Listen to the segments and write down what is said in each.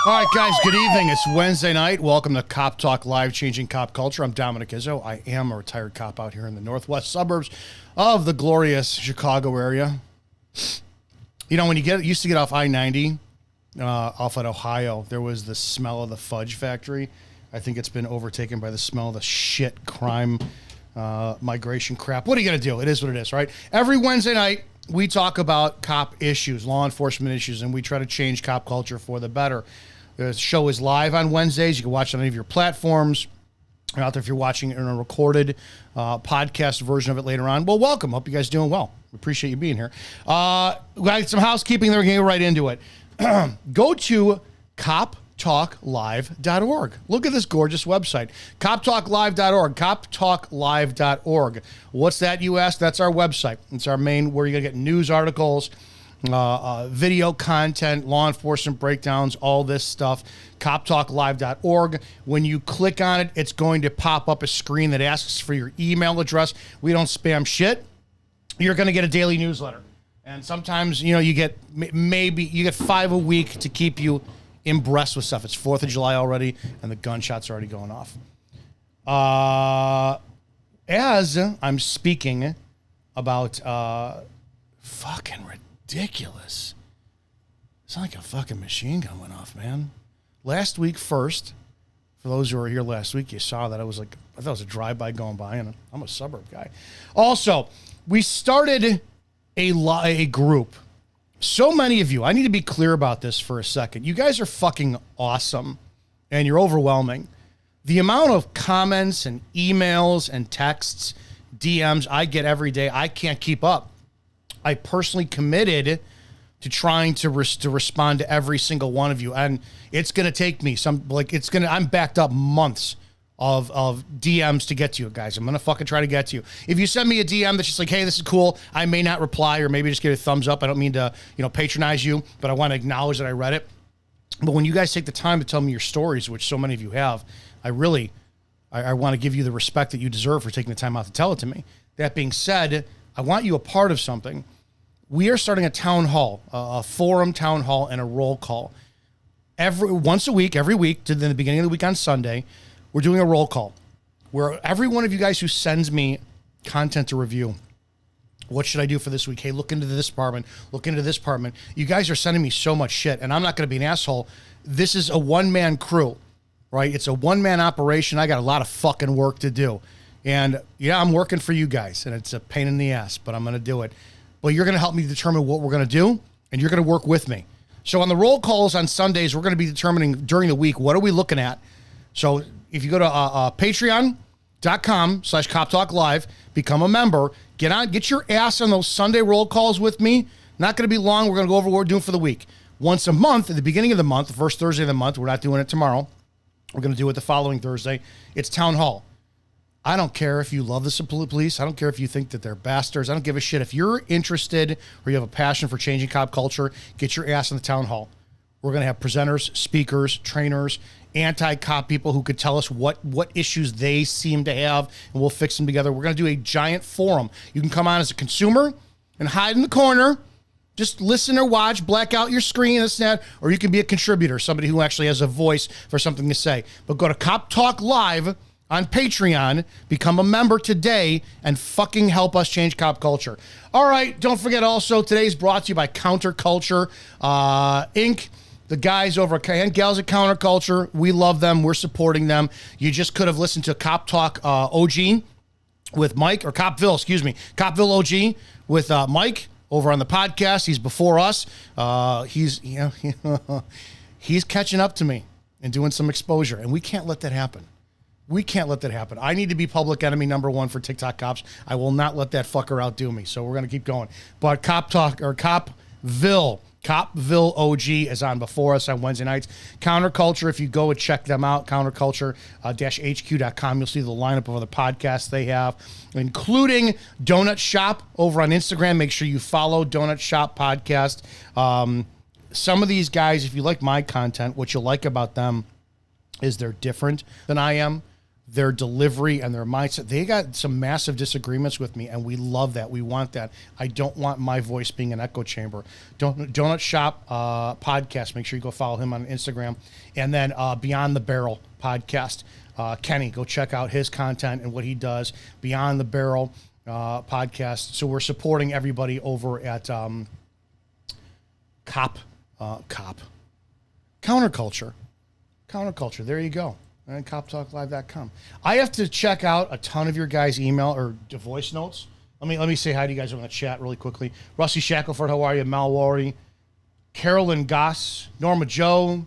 All right, guys, good evening. It's Wednesday night. Welcome to Cop Talk Live, Changing Cop Culture. I'm Dominic Izzo. I am a retired cop out here in the northwest suburbs of the glorious Chicago area. You know, when you used to get off I-90 off at Ohio, there was the smell of the fudge factory. I think it's been overtaken by the smell of the shit crime migration crap. What are you going to do? It is what it is, right? Every Wednesday night, we talk about cop issues, law enforcement issues, and we try to change cop culture for the better. The show is live on Wednesdays. You can watch it on any of your platforms. And out there, if you're watching it in a recorded podcast version of it later on, well, welcome. Hope you guys are doing well. We appreciate you being here. We got some housekeeping, then we're going to get right into it. Go to coptalklive.org. Look at this gorgeous website, coptalklive.org, coptalklive.org. What's that, you ask? That's our website. It's our main, where you're going to get news articles, video content, law enforcement breakdowns, all this stuff. coptalklive.org. When you click on it, it's going to pop up a screen that asks for your email address. We don't spam shit. You're going to get a daily newsletter. And sometimes, you know, you get 5 a week to keep you abreast with stuff. It's 4th of July already, and the gunshots are already going off. As I'm speaking about fucking ridiculous. It's like a fucking machine gun went off, man. Last week first, for those who were here last week, you saw that I thought it was a drive-by going by, and I'm a suburb guy. Also, we started a group. So many of you, I need to be clear about this for a second. You guys are fucking awesome, and you're overwhelming. The amount of comments and emails and texts, DMs I get every day, I can't keep up. I personally committed to trying to respond to every single one of you, and it's going to take me I'm backed up months of DMs to get to you guys. I'm going to fucking try to get to you. If you send me a DM that's just like, hey, this is cool, I may not reply, or maybe just give a thumbs up. I don't mean to, patronize you, but I want to acknowledge that I read it. But when you guys take the time to tell me your stories, which so many of you have, I want to give you the respect that you deserve for taking the time out to tell it to me. That being said, I want you a part of something. We are starting a town hall, a forum town hall, and a roll call. Once a week, every week, to the beginning of the week on Sunday, we're doing a roll call where every one of you guys who sends me content to review, what should I do for this week? Hey, look into this department, look into this department. You guys are sending me so much shit, and I'm not going to be an asshole. This is a one-man crew, right? It's a one-man operation. I got a lot of fucking work to do. And yeah, I'm working for you guys, and it's a pain in the ass, but I'm going to do it. But you're going to help me determine what we're going to do, and you're going to work with me. So on the roll calls on Sundays, we're going to be determining during the week, what are we looking at? So if you go to patreon.com/coptalklive, become a member, get your ass on those Sunday roll calls with me. Not going to be long. We're going to go over what we're doing for the week. Once a month, at the beginning of the month, the first Thursday of the month, we're not doing it tomorrow. We're going to do it the following Thursday. It's town hall. I don't care if you love the police. I don't care if you think that they're bastards. I don't give a shit. If you're interested or you have a passion for changing cop culture, get your ass in the town hall. We're going to have presenters, speakers, trainers, anti-cop people who could tell us what issues they seem to have, and we'll fix them together. We're going to do a giant forum. You can come on as a consumer and hide in the corner, just listen or watch, black out your screen, this and that, or you can be a contributor, somebody who actually has a voice for something to say. But go to Cop Talk Live on Patreon, become a member today, and fucking help us change cop culture. All right, don't forget also, today's brought to you by Counterculture Inc., the guys over and gals at Counterculture. We love them. We're supporting them. You just could have listened to Cop Talk OG with Mike, or Copville, excuse me. Copville OG with Mike over on the podcast. He's before us. He's catching up to me and doing some exposure, and we can't let that happen. We can't let that happen. I need to be public enemy number one for TikTok cops. I will not let that fucker outdo me. So we're going to keep going. But Copville OG is on before us on Wednesday nights. Counterculture, if you go and check them out, counterculture-hq.com, you'll see the lineup of other podcasts they have, including Donut Shop over on Instagram. Make sure you follow Donut Shop Podcast. Some of these guys, if you like my content, what you like about them is they're different than I am. their delivery and their mindset. They got some massive disagreements with me, and we love that. We want that. I don't want my voice being an echo chamber. Donut Shop podcast. Make sure you go follow him on Instagram. And then Beyond the Barrel podcast. Kenny, go check out his content and what he does. Beyond the Barrel podcast. So we're supporting everybody over at Counterculture. There you go. And coptalklive.com. I have to check out a ton of your guys' email or voice notes. Let me say hi to you guys over in the chat really quickly. Rusty Shackelford, how are you? Mal Wari, Carolyn Goss, Norma Joe.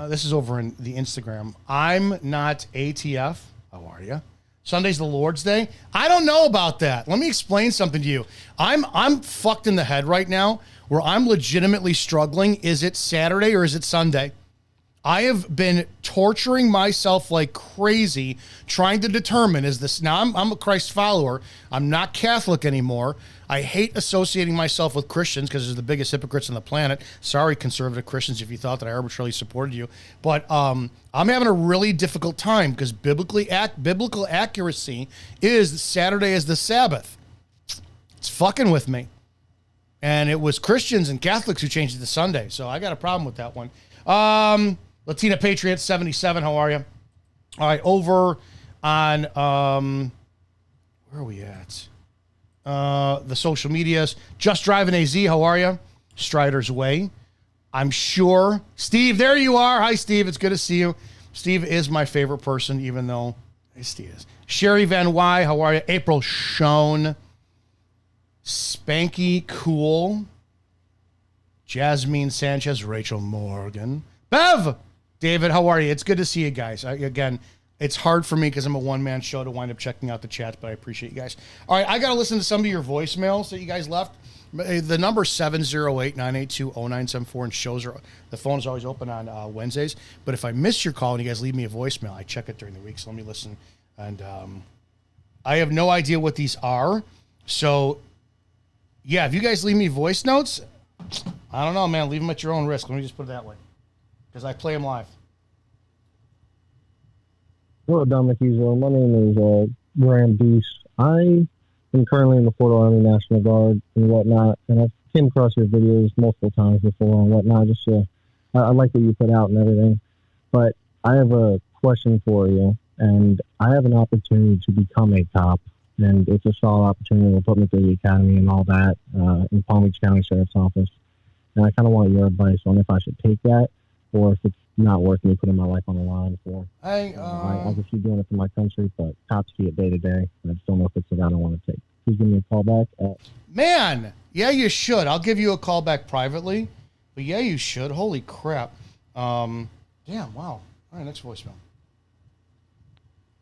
This is over in the Instagram. I'm not ATF. How are you? Sunday's the Lord's Day. I don't know about that. Let me explain something to you. I'm fucked in the head right now where I'm legitimately struggling. Is it Saturday or is it Sunday? I have been torturing myself like crazy trying to determine, is this, now I'm a Christ follower. I'm not Catholic anymore. I hate associating myself with Christians because they're the biggest hypocrites on the planet. Sorry, conservative Christians, if you thought that I arbitrarily supported you. But I'm having a really difficult time because biblical accuracy is Saturday is the Sabbath. It's fucking with me. And it was Christians and Catholics who changed it to Sunday. So I got a problem with that one. Latina Patriot 77, how are you? All right, over on where are we at? The social medias. Just Driving AZ, how are you? Strider's Way. I'm sure. Steve, there you are. Hi, Steve. It's good to see you. Steve is my favorite person, even though Steve is. Sherry Van Wy, how are you? April Schoen. Spanky Cool. Jasmine Sanchez, Rachel Morgan. Bev! David, how are you? It's good to see you guys. Again, it's hard for me because I'm a one-man show to wind up checking out the chats, but I appreciate you guys. All right, I got to listen to some of your voicemails that you guys left. The number 708-982-0974 and shows are, the phone is always open on Wednesdays. But if I miss your call and you guys leave me a voicemail, I check it during the week, so let me listen. And I have no idea what these are. So, yeah, if you guys leave me voice notes, I don't know, man. Leave them at your own risk. Let me just put it that way. Because I play them live. Hello, Dominic Izzo. My name is Graham Deese. I am currently in the Florida Army National Guard and whatnot, and I've came across your videos multiple times before and whatnot. Just I like what you put out and everything. But I have a question for you, and I have an opportunity to become a cop, and it's a solid opportunity. It'll put me through the academy and all that in Palm Beach County Sheriff's Office. And I kind of want your advice on if I should take that or if it's not worth me putting my life on the line for. I'll just keep doing it for my country, but cops see it day to day. I just don't know if it's what I don't want to take. Please give me a call back. Man, yeah, you should. I'll give you a call back privately, but yeah, you should. Holy crap. Damn, wow. All right, next voicemail.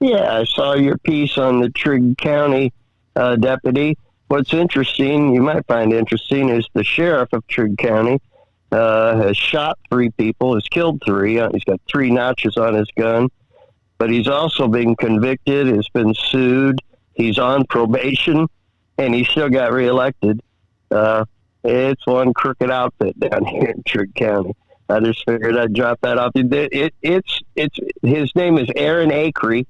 Yeah, I saw your piece on the Trigg County deputy. What's interesting, you might find interesting, is the sheriff of Trigg County has shot 3 people, has killed 3. He's got 3 notches on his gun, but he's also been convicted, has been sued. He's on probation, and he still got reelected. It's one crooked outfit down here in Trigg County. I just figured I'd drop that off. It's his name is Aaron Acree,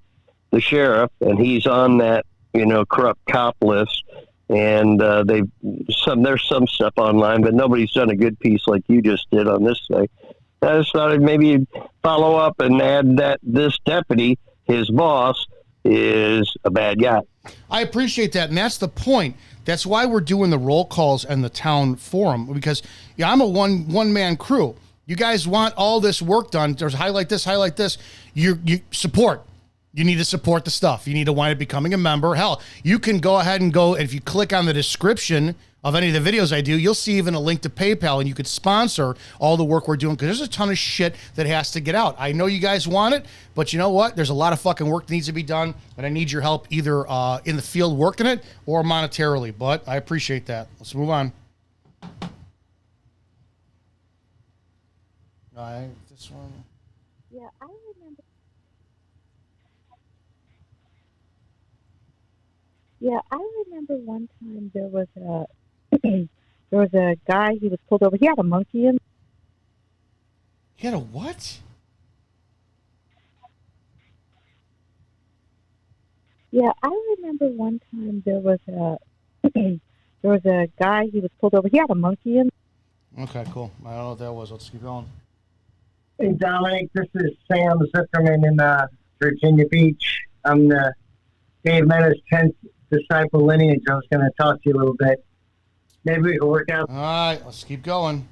the sheriff, and he's on that corrupt cop list. And there's some stuff online, but nobody's done a good piece like you just did on this thing. I just thought I'd maybe follow up and add that this deputy, his boss, is a bad guy. I appreciate that, and that's the point. That's why we're doing the roll calls and the town forum, because I'm a one-man crew. You guys want all this work done. There's highlight this. You support. You need to support the stuff. You need to wind up becoming a member. Hell, you can go ahead and if you click on the description of any of the videos I do, you'll see even a link to PayPal, and you could sponsor all the work we're doing because there's a ton of shit that has to get out. I know you guys want it, but you know what? There's a lot of fucking work that needs to be done, and I need your help either in the field working it or monetarily, but I appreciate that. Let's move on. All right, this one. Yeah, I remember. Yeah, I remember one time there was a guy. He was pulled over. He had a monkey in. He had a what? Yeah, I remember one time there was a there was a guy. He was pulled over. He had a monkey in. Okay, cool. I don't know what that was. Let's keep going. Hey, Dominic, this is Sam Zipperman in Virginia Beach. I'm the Dave Metta's 10th disciple lineage. I was going to talk to you a little bit. Maybe we can work out. All right, let's keep going.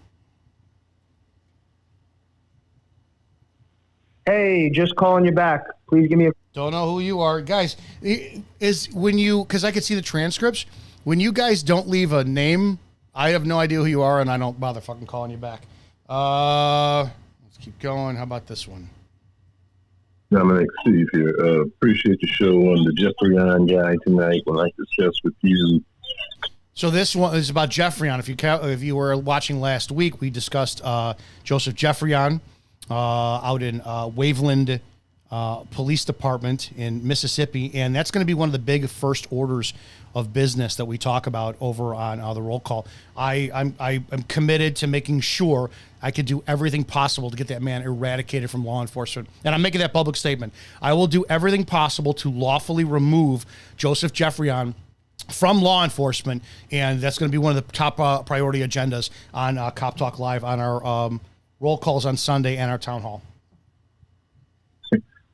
Hey, just calling you back. Please give me a... Don't know who you are. Guys, is when you, because I could see the transcripts, when you guys don't leave a name, I have no idea who you are, and I don't bother fucking calling you back. Let's keep going. How about this one? Dominic Steve here. Appreciate the show on the Jeffrey on guy tonight. Would like to discuss with you. So this one is about Jeffreyon. If you were watching last week, we discussed Joseph Jeffreyon out in Waveland Police Department in Mississippi, and that's going to be one of the big first orders of business that we talk about over on the roll call. I'm committed to making sure I can do everything possible to get that man eradicated from law enforcement, and I'm making that public statement. I will do everything possible to lawfully remove Joseph Jeffreyon from law enforcement, and that's going to be one of the top priority agendas on Cop Talk Live on our roll calls on Sunday and our town hall.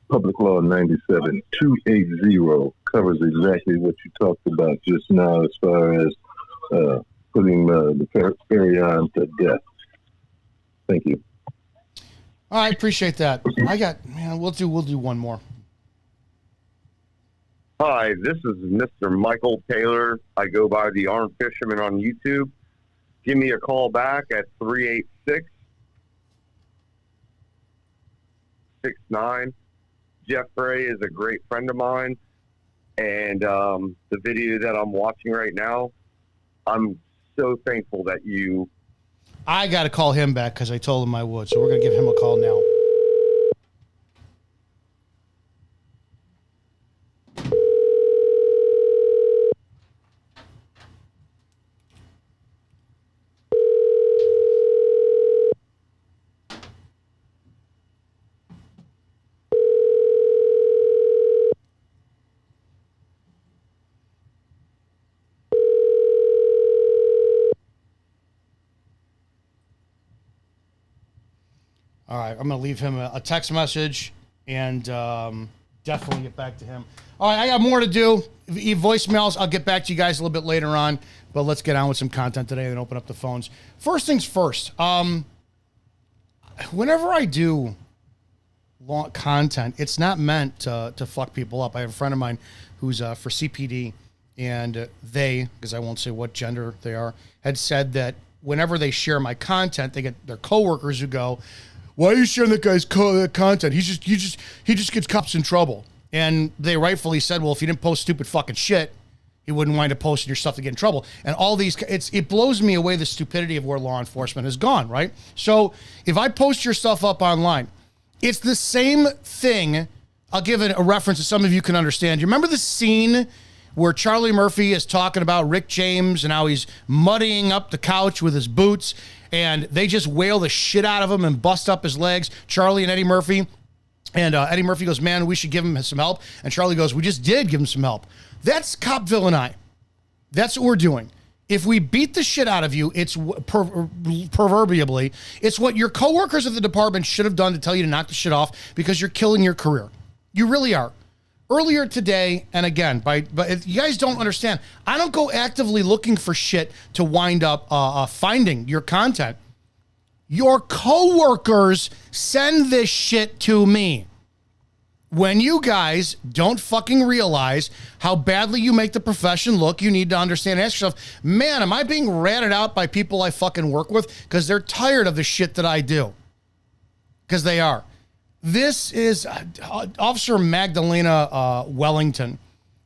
Public Law 97-280 covers exactly what you talked about just now as far as putting the ferry on to death. Thank you. All right, appreciate that. We'll do one more. Hi, this is Mr. Michael Taylor. I go by the Armed Fisherman on YouTube. Give me a call back at 386-69. Jeff Bray is a great friend of mine, and the video that I'm watching right now, I'm so thankful that you... I got to call him back because I told him I would, so we're going to give him a call now. All right, I'm going to leave him a text message and definitely get back to him. All right, I got more to do. Voicemails, I'll get back to you guys a little bit later on, but let's get on with some content today and then open up the phones. First things first, whenever I do content, it's not meant to fuck people up. I have a friend of mine who's for CPD, and they, because I won't say what gender they are, had said that whenever they share my content, they get their coworkers who go, "Why are you sharing that guy's content? He just gets cops in trouble." And they rightfully said, "Well, if you didn't post stupid fucking shit, he wouldn't wind up posting your stuff to get in trouble." And all these, it blows me away the stupidity of where law enforcement has gone, right? So if I post your stuff up online, it's the same thing. I'll give it a reference that some of you can understand. You remember the scene where Charlie Murphy is talking about Rick James and how he's muddying up the couch with his boots, and they just wail the shit out of him and bust up his legs, Charlie and Eddie Murphy. And Eddie Murphy goes, "Man, we should give him some help." And Charlie goes, "We just did give him some help." That's cop villainy. That's what we're doing. If we beat the shit out of you, it's proverbially, it's what your coworkers at the department should have done to tell you to knock the shit off, because you're killing your career. You really are. Earlier today, and again, but you guys don't understand, I don't go actively looking for shit to wind up finding your content. Your coworkers send this shit to me. When you guys don't fucking realize how badly you make the profession look, you need to understand and ask yourself, man, am I being ratted out by people I fucking work with because they're tired of the shit that I do? Because they are. This is Officer Magdalena Wellington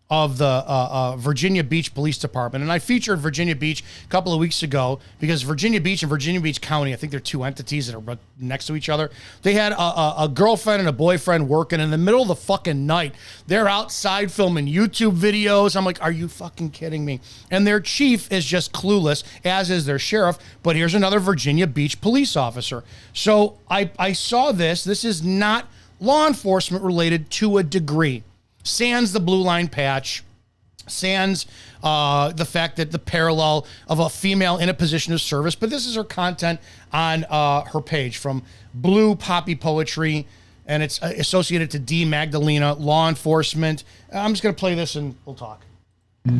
of the Virginia Beach Police Department. And I featured Virginia Beach a couple of weeks ago because Virginia Beach and Virginia Beach County, I think they're two entities that are next to each other. They had a girlfriend and a boyfriend working in the middle of the fucking night. They're outside filming YouTube videos. I'm like, are you fucking kidding me? And their chief is just clueless, as is their sheriff. But here's another Virginia Beach police officer. So I saw this. This is not law enforcement related to a degree. sans the blue line patch, sans the fact that the parallel of a female in a position of service. But this is her content on her page from Blue Poppy Poetry, and it's associated to D. Magdalena, law enforcement. I'm just going to play this and we'll talk.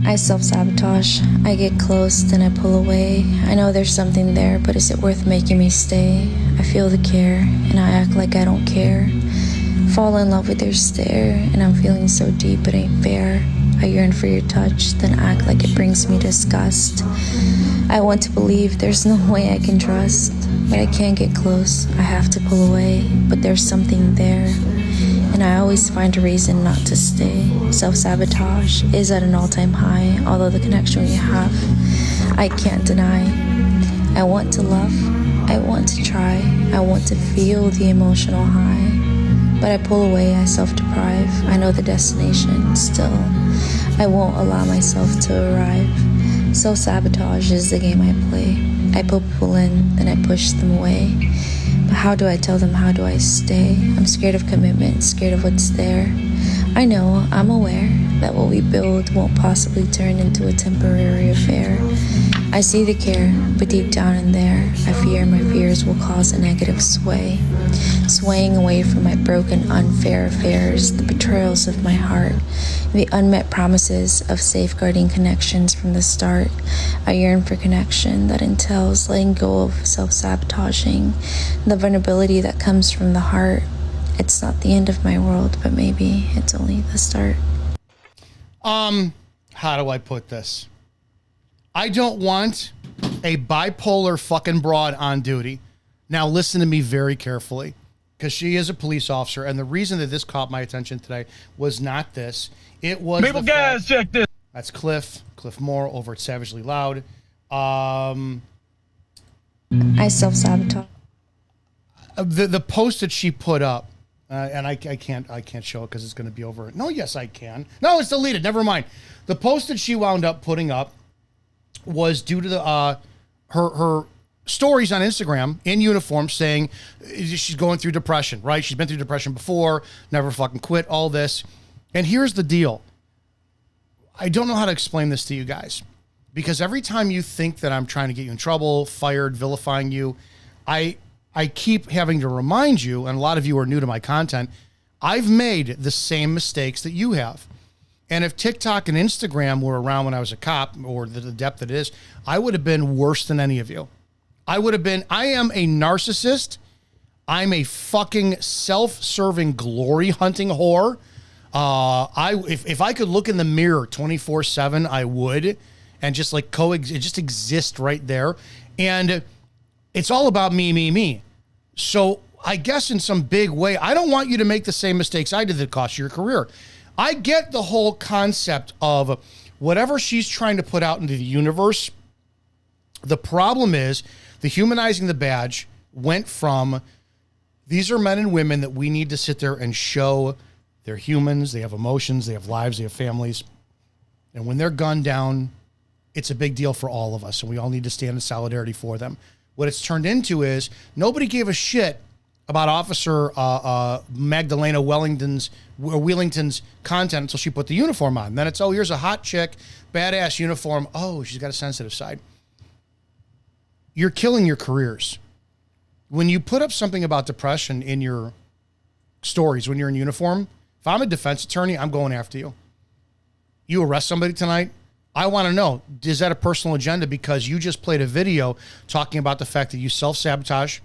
I self-sabotage. I get close, then I pull away. I know there's something there, but is it worth making me stay? I feel the care, and I act like I don't care. Fall in love with your stare, and I'm feeling so deep it ain't fair. I yearn for your touch, then act like it brings me disgust. I want to believe there's no way I can trust, but I can't get close. I have to pull away, but there's something there, and I always find a reason not to stay. Self-sabotage is at an all-time high, although the connection we have, I can't deny. I want to love, I want to try, I want to feel the emotional high, but I pull away, I self-deprive. I know the destination, still, I won't allow myself to arrive. Self-sabotage is the game I play. I pull people in, then I push them away. But how do I tell them, how do I stay? I'm scared of commitment, scared of what's there. I know, I'm aware that what we build won't possibly turn into a temporary affair. I see the care, but deep down in there, I fear my fears will cause a negative sway. Swaying away from my broken, unfair affairs, the betrayals of my heart, the unmet promises of safeguarding connections from the start. I yearn for connection that entails letting go of self-sabotaging, the vulnerability that comes from the heart. It's not the end of my world, but maybe it's only the start. How do I put this? I don't want a bipolar fucking broad on duty. Now listen to me very carefully, because she is a police officer, and the reason that this caught my attention today was not this. It was people, guys, check this. That's Cliff Moore over at Savagely Loud. I self-sabotage. The post that she put up, and I can't show it because it's going to be over. No, yes, I can. No, it's deleted. Never mind. The post that she wound up putting up was due to the her stories on Instagram in uniform saying she's going through depression, right? She's been through depression before, never fucking quit, all this. And here's the deal. I don't know how to explain this to you guys, because every time you think that I'm trying to get you in trouble, fired, vilifying you, I keep having to remind you, and a lot of you are new to my content, I've made the same mistakes that you have. And if TikTok and Instagram were around when I was a cop, or the depth that it is, I would have been worse than any of you. I am a narcissist. I'm a fucking self-serving glory hunting whore. If I could look in the mirror 24/7, I would, and just like just exist right there. And it's all about me. So I guess in some big way, I don't want you to make the same mistakes I did that cost you your career. I get the whole concept of whatever she's trying to put out into the universe. The problem is the humanizing the badge went from, these are men and women that we need to sit there and show they're humans, they have emotions, they have lives, they have families. And when they're gunned down, it's a big deal for all of us, and we all need to stand in solidarity for them. What it's turned into is nobody gave a shit about Officer Magdalena Wellington's content until she put the uniform on. Then it's, oh, here's a hot chick, badass uniform. Oh, she's got a sensitive side. You're killing your careers. When you put up something about depression in your stories when you're in uniform, if I'm a defense attorney, I'm going after you. You arrest somebody tonight, I want to know, is that a personal agenda because you just played a video talking about the fact that you self-sabotage,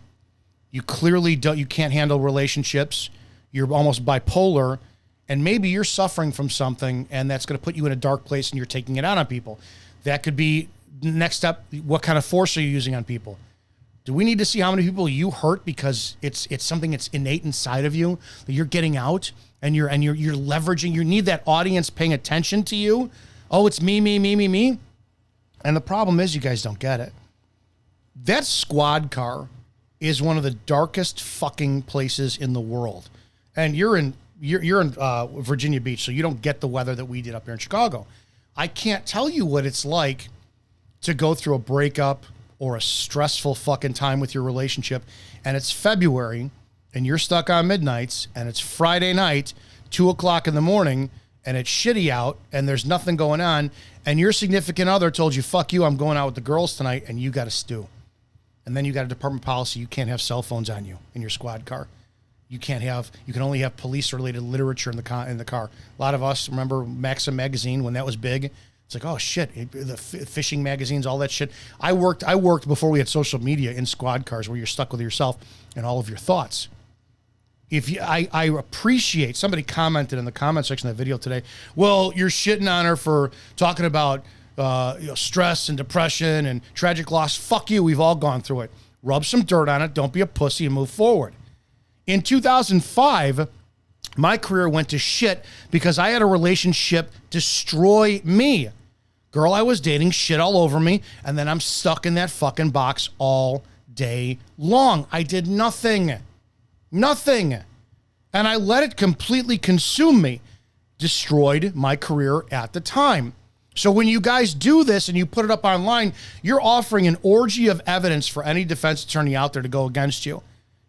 you clearly don't, you can't handle relationships, you're almost bipolar, and maybe you're suffering from something and that's going to put you in a dark place and you're taking it out on people. That could be next up. What kind of force are you using on people? Do we need to see how many people you hurt because it's something that's innate inside of you that you're getting out and you're leveraging? You need that audience paying attention to you. Oh, it's me. And the problem is you guys don't get it. That squad car is one of the darkest fucking places in the world. And you're in Virginia Beach, so you don't get the weather that we did up here in Chicago. I can't tell you what it's like to go through a breakup or a stressful fucking time with your relationship, and it's February and you're stuck on midnights and it's Friday night, 2:00 in the morning, and it's shitty out and there's nothing going on, and your significant other told you, fuck you, I'm going out with the girls tonight, and you got to stew. And then you got a department policy, you can't have cell phones on you in your squad car. You can only have police-related literature in the car. A lot of us remember Maxim magazine when that was big. It's like, oh shit, the fishing magazines, all that shit. I worked before we had social media in squad cars where you're stuck with yourself and all of your thoughts. I appreciate, somebody commented in the comment section of that video today, well, you're shitting on her for talking about stress and depression and tragic loss. Fuck you, we've all gone through it. Rub some dirt on it, don't be a pussy, and move forward. In 2005, my career went to shit because I had a relationship destroy me. Girl I was dating shit all over me, and then I'm stuck in that fucking box all day long. I did nothing. Nothing. And I let it completely consume me. Destroyed my career at the time. So when you guys do this and you put it up online, you're offering an orgy of evidence for any defense attorney out there to go against you.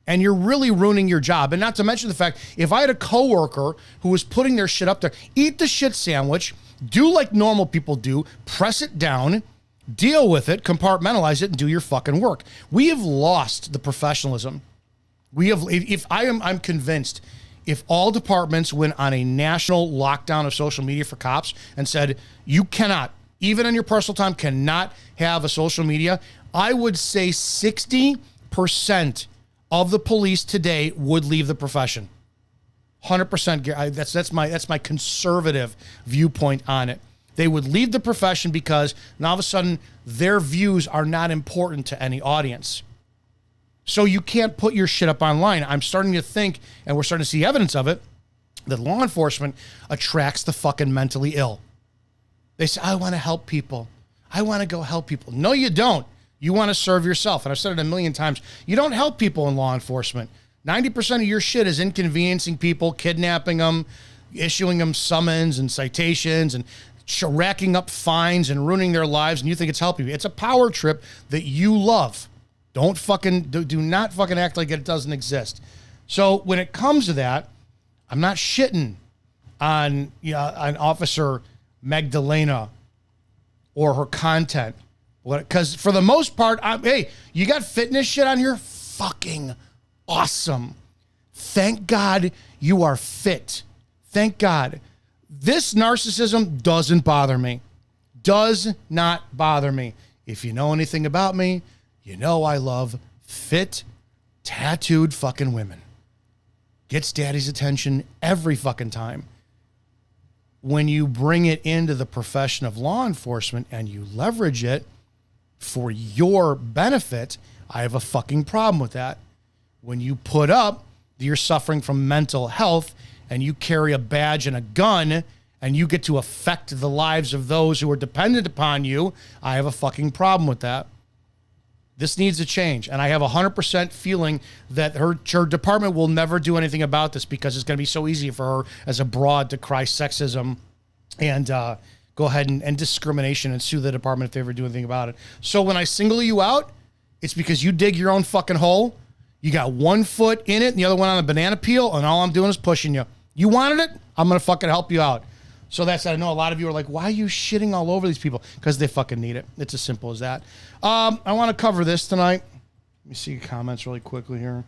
And you're really ruining your job. And not to mention the fact, if I had a coworker who was putting their shit up there, eat the shit sandwich, do like normal people do, press it down, deal with it, compartmentalize it, and do your fucking work. We have lost the professionalism. I'm convinced if all departments went on a national lockdown of social media for cops and said, you cannot, even on your personal time, cannot have a social media, I would say 60% of the police today would leave the profession. 100%. That's my conservative viewpoint on it. They would leave the profession because now all of a sudden their views are not important to any audience. So you can't put your shit up online. I'm starting to think, and we're starting to see evidence of it, that law enforcement attracts the fucking mentally ill. They say, I want to help people. I want to go help people. No, you don't. You want to serve yourself. And I've said it a million times. You don't help people in law enforcement. 90% of your shit is inconveniencing people, kidnapping them, issuing them summons and citations and racking up fines and ruining their lives. And you think it's helping you. It's a power trip that you love. Do not fucking act like it doesn't exist. So when it comes to that, I'm not shitting on Officer Magdalena or her content. Because for the most part, hey, you got fitness shit on here? Fucking awesome. Thank God you are fit. Thank God. This narcissism doesn't bother me. Does not bother me. If you know anything about me, you know I love fit, tattooed fucking women. Gets daddy's attention every fucking time. When you bring it into the profession of law enforcement and you leverage it for your benefit, I have a fucking problem with that. When you put up that you're suffering from mental health and you carry a badge and a gun and you get to affect the lives of those who are dependent upon you, I have a fucking problem with that. This needs to change. And I have 100% feeling that her department will never do anything about this because it's going to be so easy for her as a broad to cry sexism and go ahead and discrimination and sue the department if they ever do anything about it. So when I single you out, it's because you dig your own fucking hole. You got one foot in it and the other one on a banana peel, and all I'm doing is pushing you. You wanted it? I'm going to fucking help you out. So I know a lot of you are like, why are you shitting all over these people? Because they fucking need it. It's as simple as that. I want to cover this tonight. Let me see comments really quickly here.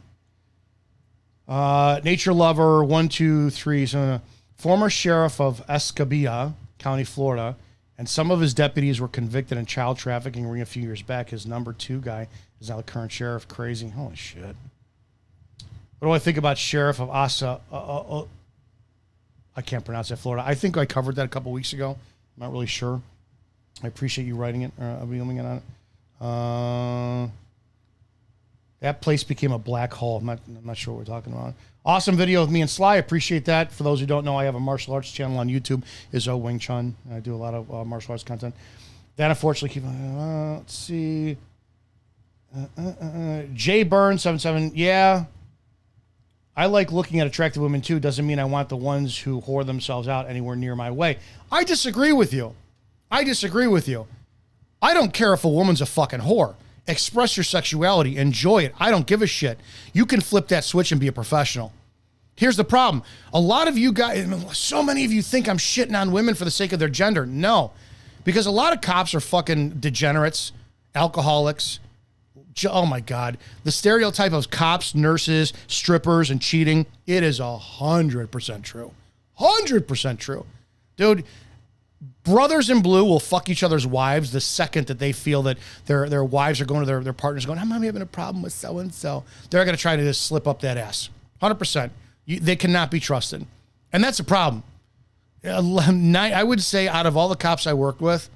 Nature Lover 123. So, former sheriff of Escabia County, Florida, and some of his deputies were convicted in child trafficking ring a few years back. His number 2 guy is now the current sheriff. Crazy. Holy shit. What do I think about Sheriff of Asa? I can't pronounce that, Florida. I think I covered that a couple weeks ago. I'm not really sure. I appreciate you writing it, revealing it on it. That place became a black hole. I'm not sure what we're talking about. Awesome video with me and Sly. I appreciate that. For those who don't know, I have a martial arts channel on YouTube, Izzo Wing Chun. I do a lot of martial arts content. That unfortunately let's see. Jay Burns 77. Yeah. I like looking at attractive women too. Doesn't mean I want the ones who whore themselves out anywhere near my way. I disagree with you. I don't care if a woman's a fucking whore. Express your sexuality. Enjoy it. I don't give a shit. You can flip that switch and be a professional. Here's the problem. A lot of you guys, so many of you think I'm shitting on women for the sake of their gender. No, because a lot of cops are fucking degenerates, alcoholics. Oh my God. The stereotype of cops, nurses, strippers, and cheating, it is 100% true. 100% true. Dude, brothers in blue will fuck each other's wives the second that they feel that their wives are going to their partners going, I'm having a problem with so-and-so. They're going to try to just slip up that ass. 100%. They cannot be trusted. And that's a problem. I would say out of all the cops I worked with,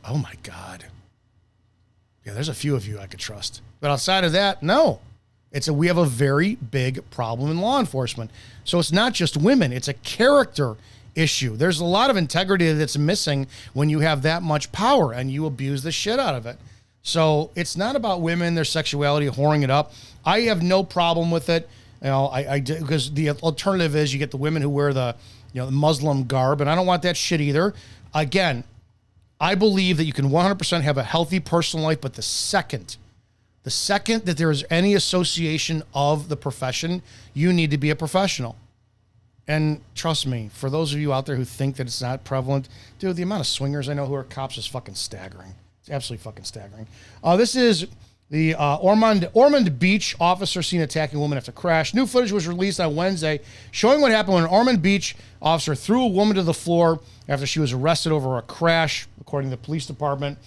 oh my God. Yeah, there's a few of you I could trust. But outside of that, no. We have a very big problem in law enforcement. So it's not just women, it's a character issue. There's a lot of integrity that's missing when you have that much power and you abuse the shit out of it. So it's not about women, their sexuality, whoring it up. I have no problem with it. You know, because the alternative is you get the women who wear the Muslim garb, and I don't want that shit either. Again, I believe that you can 100% have a healthy personal life, but the second that there is any association of the profession, you need to be a professional. And trust me, for those of you out there who think that it's not prevalent, dude, the amount of swingers I know who are cops is fucking staggering. It's absolutely fucking staggering. This is the Ormond Beach officer seen attacking a woman after crash. New footage was released on Wednesday showing what happened when an Ormond Beach officer threw a woman to the floor after she was arrested over a crash, according to the police department.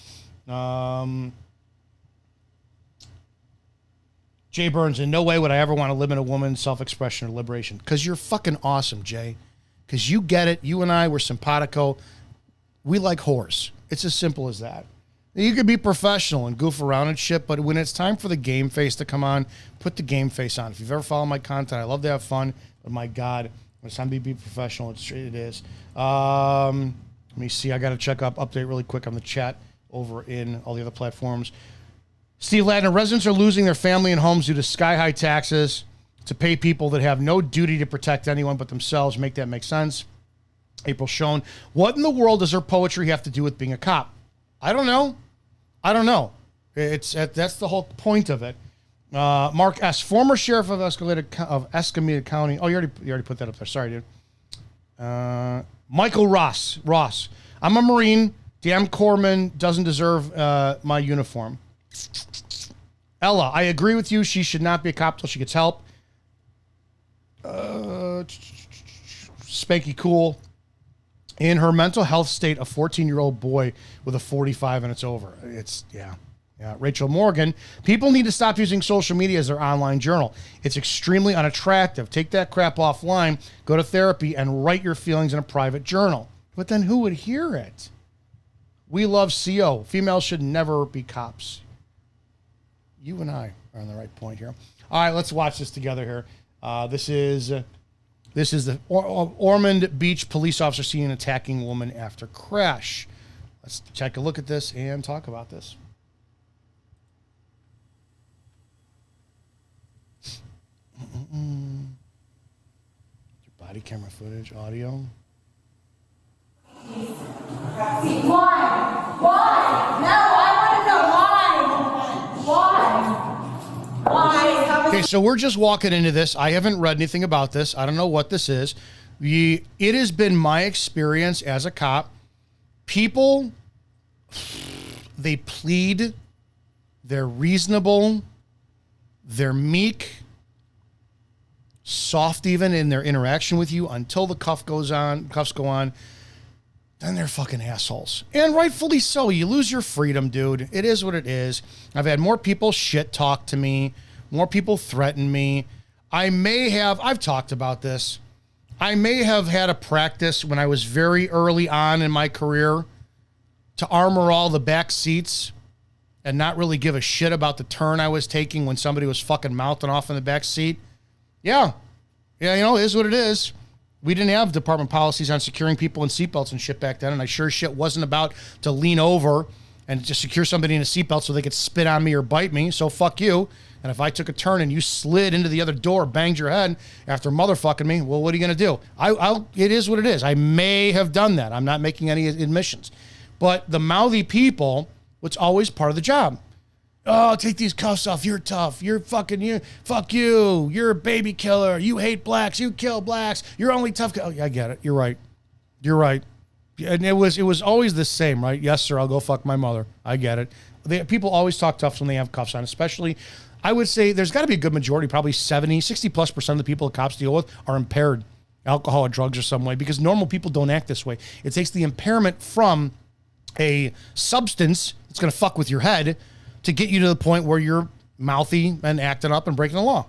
Jay Burns, in no way would I ever want to limit a woman's self-expression or liberation. Because you're fucking awesome, Jay. Because you get it. You and I, we're simpatico. We like whores. It's as simple as that. You could be professional and goof around and shit, but when it's time for the game face to come on, put the game face on. If you've ever followed my content, I love to have fun, but my God, when it's time to be professional, it is. Let me see. I got to check up, update really quick on the chat over in all the other platforms. Steve Ladner, residents are losing their family and homes due to sky-high taxes to pay people that have no duty to protect anyone but themselves. Make that make sense. April Schoen, what in the world does her poetry have to do with being a cop? I don't know. That's the whole point of it. Mark S., former sheriff of Escamilla County. Oh, you already put that up there. Sorry, dude. Michael Ross. I'm a Marine. Damn Corpsman doesn't deserve my uniform. Ella, I agree with you. She should not be a cop till she gets help. Spanky Cool. In her mental health state, a 14-year-old boy with a 45 and it's over. Yeah. Rachel Morgan, people need to stop using social media as their online journal. It's extremely unattractive. Take that crap offline, go to therapy, and write your feelings in a private journal. But then who would hear it? We love CO. Females should never be cops. You and I are on the right point here. All right, let's watch this together here. This is the Ormond Beach police officer seen attacking woman after crash. Let's take a look at this and talk about this. Your body camera footage, audio. Why? No, I want to know why. Why? Okay, so we're just walking into this. I haven't read anything about this. I don't know what this is. It has been my experience as a cop. People, they plead, they're reasonable, they're meek, soft even in their interaction with you until the cuffs go on. Then they're fucking assholes. And rightfully so. You lose your freedom, dude. It is what it is. I've had more people shit talk to me. More people threaten me. I've talked about this. I may have had a practice when I was very early on in my career to armor all the back seats and not really give a shit about the turn I was taking when somebody was fucking mouthing off in the back seat. Yeah, it is what it is. We didn't have department policies on securing people in seatbelts and shit back then, and I sure shit wasn't about to lean over and just secure somebody in a seatbelt so they could spit on me or bite me, so fuck you. And if I took a turn and you slid into the other door, banged your head after motherfucking me, well, what are you going to do? It is what it is. I may have done that. I'm not making any admissions. But the mouthy people, it's always part of the job. Oh, take these cuffs off. You're tough. You're fucking you. Fuck you. You're a baby killer. You hate blacks. You kill blacks. You're only tough. Oh, I get it. You're right. You're right. And it was always the same, right? Yes, sir. I'll go fuck my mother. I get it. People always talk tough when they have cuffs on, especially. I would say there's got to be a good majority, probably 60+% of the people that cops deal with are impaired, alcohol or drugs or some way, because normal people don't act this way. It takes the impairment from a substance that's going to fuck with your head to get you to the point where you're mouthy and acting up and breaking the law.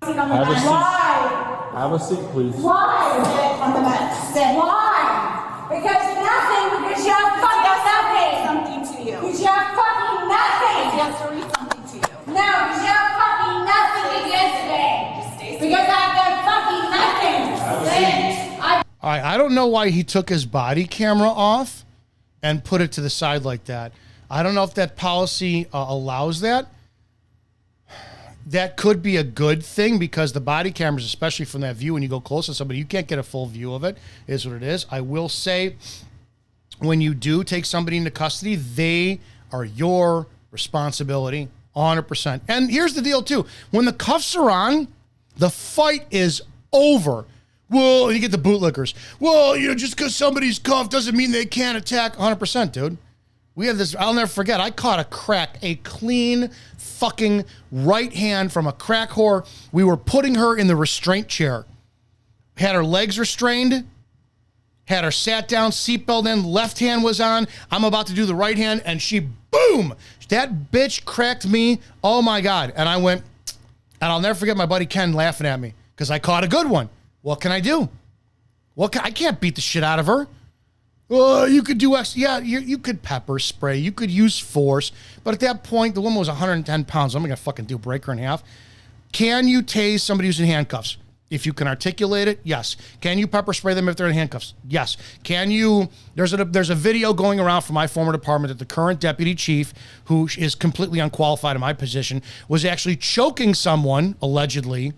Why? Have a seat, please. Why? On the mat. Sit. Why? Because nothing. Because you have fucking nothing. Something to you. Because you have fucking nothing. He has to read something to you. No, because you have fucking nothing against me. Just stay Because I have fucking nothing. All right, I don't know why he took his body camera off and put it to the side like that. I don't know if that policy allows that. That could be a good thing because the body cameras, especially from that view, when you go close to somebody, you can't get a full view of it, is what it is. I will say, when you do take somebody into custody, they are your responsibility, 100%. And here's the deal, too. When the cuffs are on, the fight is over. Well, you get the bootlickers. Well, just because somebody's cuffed doesn't mean they can't attack. 100%, dude. We had this, I'll never forget, I caught a clean fucking right hand from a crack whore. We were putting her in the restraint chair. Had her legs restrained, had her sat down, seatbelt in, left hand was on. I'm about to do the right hand, and she, boom! That bitch cracked me, oh my God. And I went, and I'll never forget my buddy Ken laughing at me, because I caught a good one. What can I do? I can't beat the shit out of her. Oh, you could do X. Yeah, you could pepper spray. You could use force. But at that point, the woman was 110 pounds. I'm going to fucking break her in half. Can you tase somebody who's in handcuffs? If you can articulate it, yes. Can you pepper spray them if they're in handcuffs? Yes. Can you, there's a video going around from my former department that the current deputy chief, who is completely unqualified in my position, was actually choking someone, allegedly,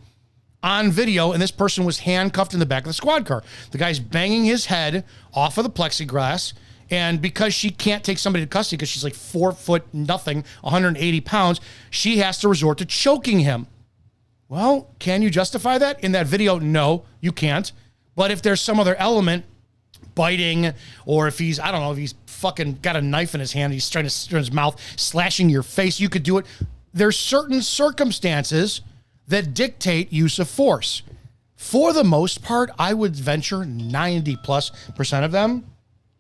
on video, and this person was handcuffed in the back of the squad car. The guy's banging his head off of the plexiglass, and because she can't take somebody to custody because she's like 4 foot nothing, 180 pounds, she has to resort to choking him. Well, can you justify that? In that video, no, you can't. But if there's some other element, biting, or if he's, I don't know, if he's fucking got a knife in his hand, he's trying to stir his mouth, slashing your face, you could do it. There's certain circumstances that dictate use of force. For the most part, I would venture 90+% of them,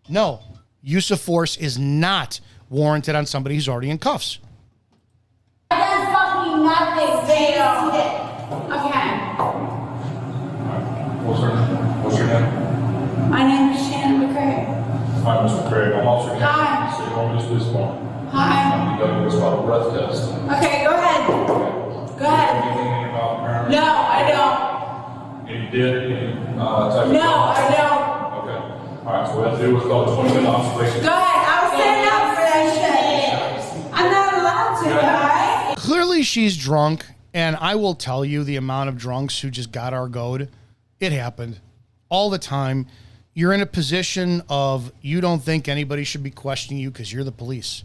no, use of force is not warranted on somebody who's already in cuffs. I done fucking nothing, Dale. Okay. What's your name? My name is Shannon McCrae. Hi, Mr. Craig. I'm Officer Kennedy. Hi. So you want me to police form? Hi. You got to do what's called a breath test. Okay, go ahead. Go ahead. Anything about impairment? No, I don't. And you did? Any type of No, I don't. Okay. All right, so we have to do what's called a 20-minute observation. Go ahead. I was standing up for that shit. I'm not allowed to, alright? Clearly she's drunk, and I will tell you the amount of drunks who just got our goad. It happened all the time. You're in a position of you don't think anybody should be questioning you because you're the police.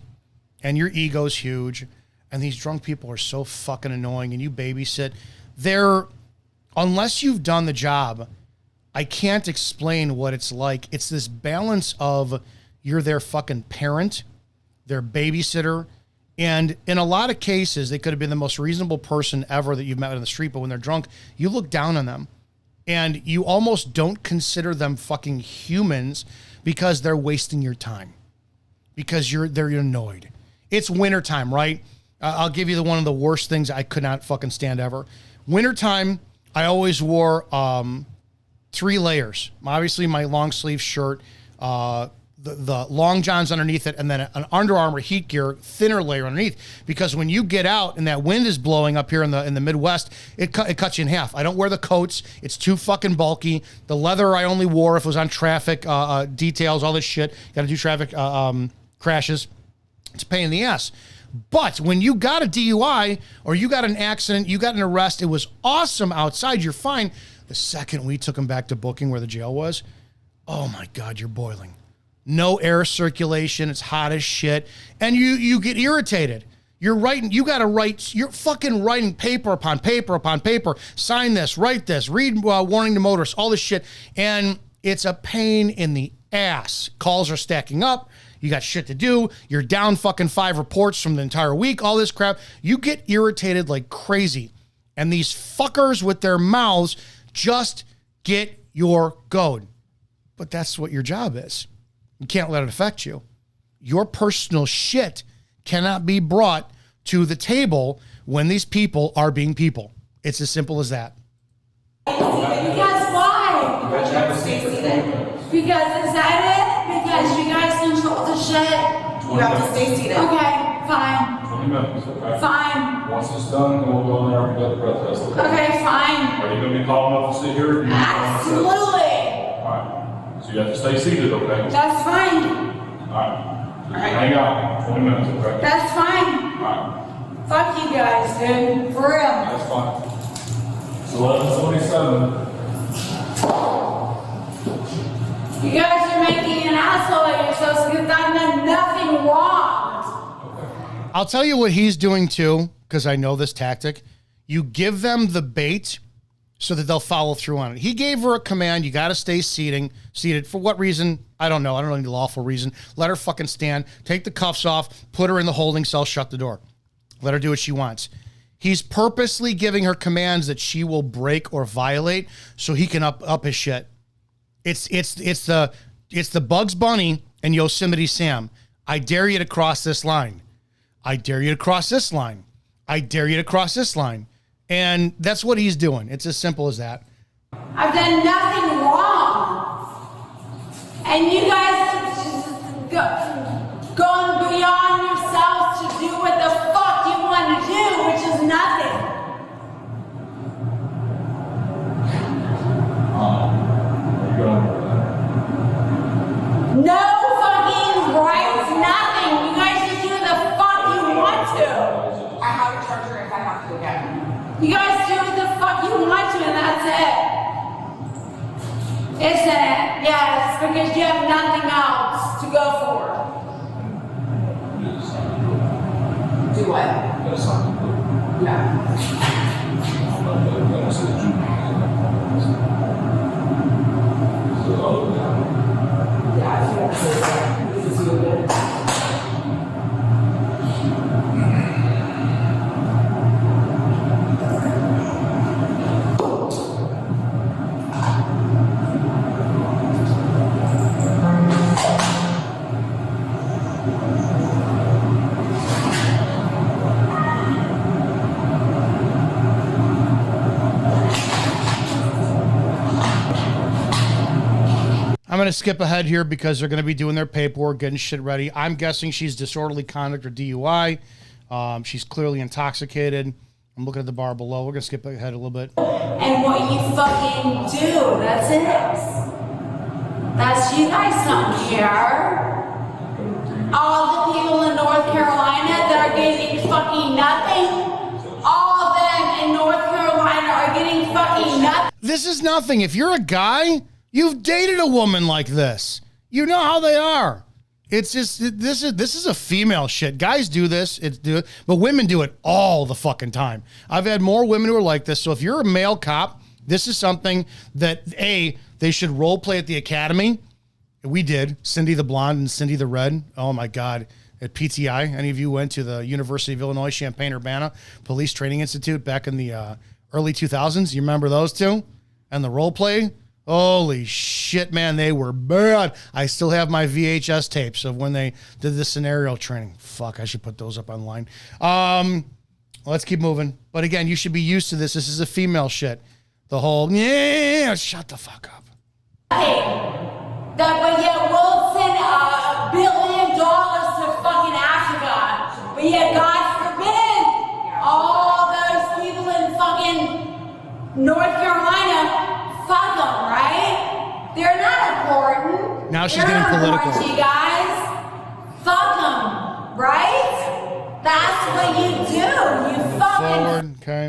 And your ego's huge. And these drunk people are so fucking annoying, and you babysit. Unless you've done the job, I can't explain what it's like. It's this balance of you're their fucking parent, their babysitter, and in a lot of cases, they could have been the most reasonable person ever that you've met on the street, but when they're drunk, you look down on them, and you almost don't consider them fucking humans because they're wasting your time, because they're annoyed. It's wintertime, right? I'll give you one of the worst things I could not fucking stand ever. Wintertime, I always wore 3 layers. Obviously, my long sleeve shirt, the long johns underneath it, and then an Under Armour heat gear, thinner layer underneath. Because when you get out and that wind is blowing up here in the Midwest, it cuts you in half. I don't wear the coats. It's too fucking bulky. The leather I only wore if it was on traffic details, all this shit. Got to do traffic crashes. It's a pain in the ass. But when you got a DUI or you got an accident, you got an arrest, it was awesome outside, you're fine. The second we took him back to booking where the jail was, oh my God, you're boiling. No air circulation, it's hot as shit. And you get irritated. You're writing, you got to write, you're fucking writing paper upon paper upon paper. Sign this, write this, read warning to motorists, all this shit. And it's a pain in the ass. Calls are stacking up. You got shit to do. You're down fucking 5 reports from the entire week, all this crap. You get irritated like crazy. And these fuckers with their mouths just get your goad. But that's what your job is. You can't let it affect you. Your personal shit cannot be brought to the table when these people are being people. It's as simple as that. Because why? Because is that it? Because you guys control the shit? You have to stay seated. Okay, fine. 20 minutes, okay? Fine. Once it's done, then we'll go in there and get the breath test. Okay, fine. Are you going to be calm enough to sit here? Or you Absolutely. All right. So you have to stay seated, okay? That's fine. All right. Hang out. 20 minutes, okay? That's fine. All right. Fuck you guys, dude. For real. That's fine. It's 11:27. You guys are making an asshole of yourselves because I've done nothing wrong. I'll tell you what he's doing too, because I know this tactic. You give them the bait so that they'll follow through on it. He gave her a command. You got to stay seated. For what reason? I don't know. I don't know any lawful reason. Let her fucking stand. Take the cuffs off. Put her in the holding cell. Shut the door. Let her do what she wants. He's purposely giving her commands that she will break or violate so he can up his shit. It's the Bugs Bunny and Yosemite Sam. I dare you to cross this line. I dare you to cross this line. I dare you to cross this line. And that's what he's doing. It's as simple as that. I've done nothing wrong. And you guys have just gone beyond yourselves to do what the fuck you want to do, which is nothing. No fucking rights, nothing. You guys just do the fuck you want to. I have a charger if I have to again. You guys do what the fuck you want to, and that's it. Isn't it? Yes, because you have nothing else to go for. Do what? Yeah. I'm going to skip ahead here because they're going to be doing their paperwork, getting shit ready. I'm guessing she's disorderly conduct or DUI. She's clearly intoxicated. I'm looking at the bar below. We're going to skip ahead a little bit. And what you fucking do, that's it. That's you guys don't care. All the people in North Carolina that are getting fucking nothing, all of them in North Carolina are getting fucking nothing. This is nothing. If you're a guy, you've dated a woman like this. You know how they are. It's just, this is a female shit. Guys do this, but women do it all the fucking time. I've had more women who are like this. So if you're a male cop, this is something that, A, they should role play at the academy. We did. Cindy the Blonde and Cindy the Red. Oh my God. At PTI, any of you went to the University of Illinois, Champaign-Urbana Police Training Institute back in the early 2000s? You remember those two? And the role play? Holy shit, man, they were bad. I still have my VHS tapes of when they did the scenario training. Fuck, I should put those up online. Let's keep moving. But again, you should be used to this. This is a female shit. The whole, yeah, shut the fuck up. But yet we'll send $1 billion to fucking Africa. But yet, God forbid, all those people in fucking North Carolina, fuck them, right? They're not important. Now she's getting political. To you guys, fuck them, right? That's what you do. You fucking. Forward, okay.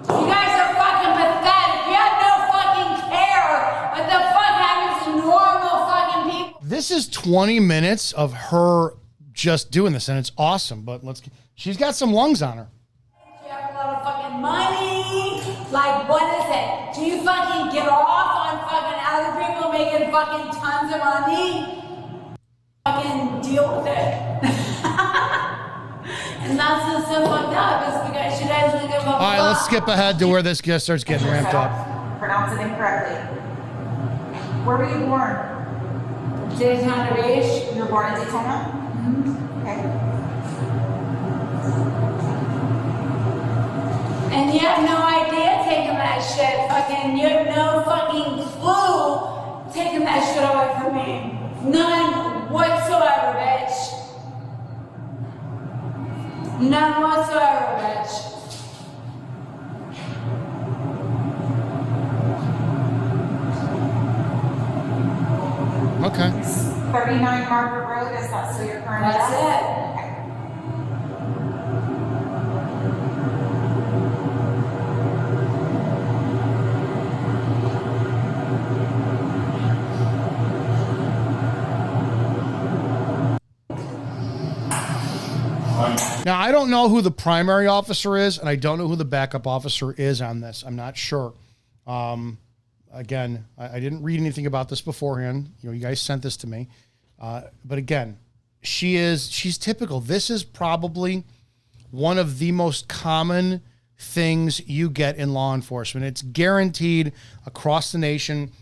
You guys are fucking pathetic. You have no fucking care what the fuck happens to normal fucking people. This is 20 minutes of her just doing this, and it's awesome. But she's got some lungs on her. You have a lot of fucking money. Like, what is it? Do you fucking get off on fucking other people making fucking tons of money? Fucking deal with it. And that's what's so fucked up, is because she doesn't give a fuck. All right, let's skip ahead to where this guy starts getting ramped up. Pronounce it incorrectly. Where were you born? Daytona Beach. You were born in Daytona? Okay. And you have no idea taking that shit. Fucking, you have no fucking clue taking that shit away from me. None whatsoever, bitch. None whatsoever, bitch. Okay. 39 Margaret Road, is that still your current That's address? it. Now, I don't know who the primary officer is, and I don't know who the backup officer is on this. I'm not sure. Again, I didn't read anything about this beforehand. You guys sent this to me. But again, she's typical. This is probably one of the most common things you get in law enforcement. It's guaranteed across the nation.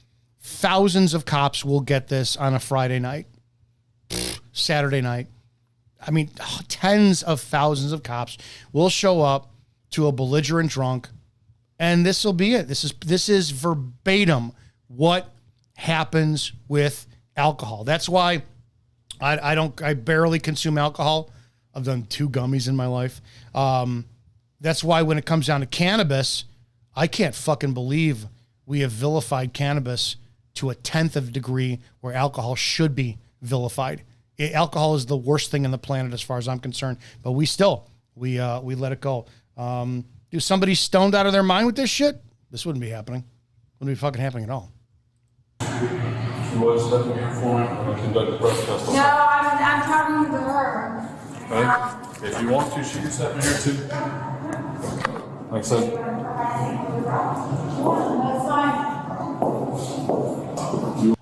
Thousands of cops will get this on a Friday night, Saturday night. I mean, tens of thousands of cops will show up to a belligerent drunk, and this will be it. This is verbatim what happens with alcohol. That's why I barely consume alcohol. I've done 2 gummies in my life. That's why when it comes down to cannabis, I can't fucking believe we have vilified cannabis to a 10th of a degree where alcohol should be vilified. Alcohol is the worst thing on the planet as far as I'm concerned, but we let it go. If somebody's stoned out of their mind with this shit, this wouldn't be happening. Wouldn't be fucking happening at all. No, I'm talking to her. Right? If you want to, she can sit in here too. Like I said. That's fine.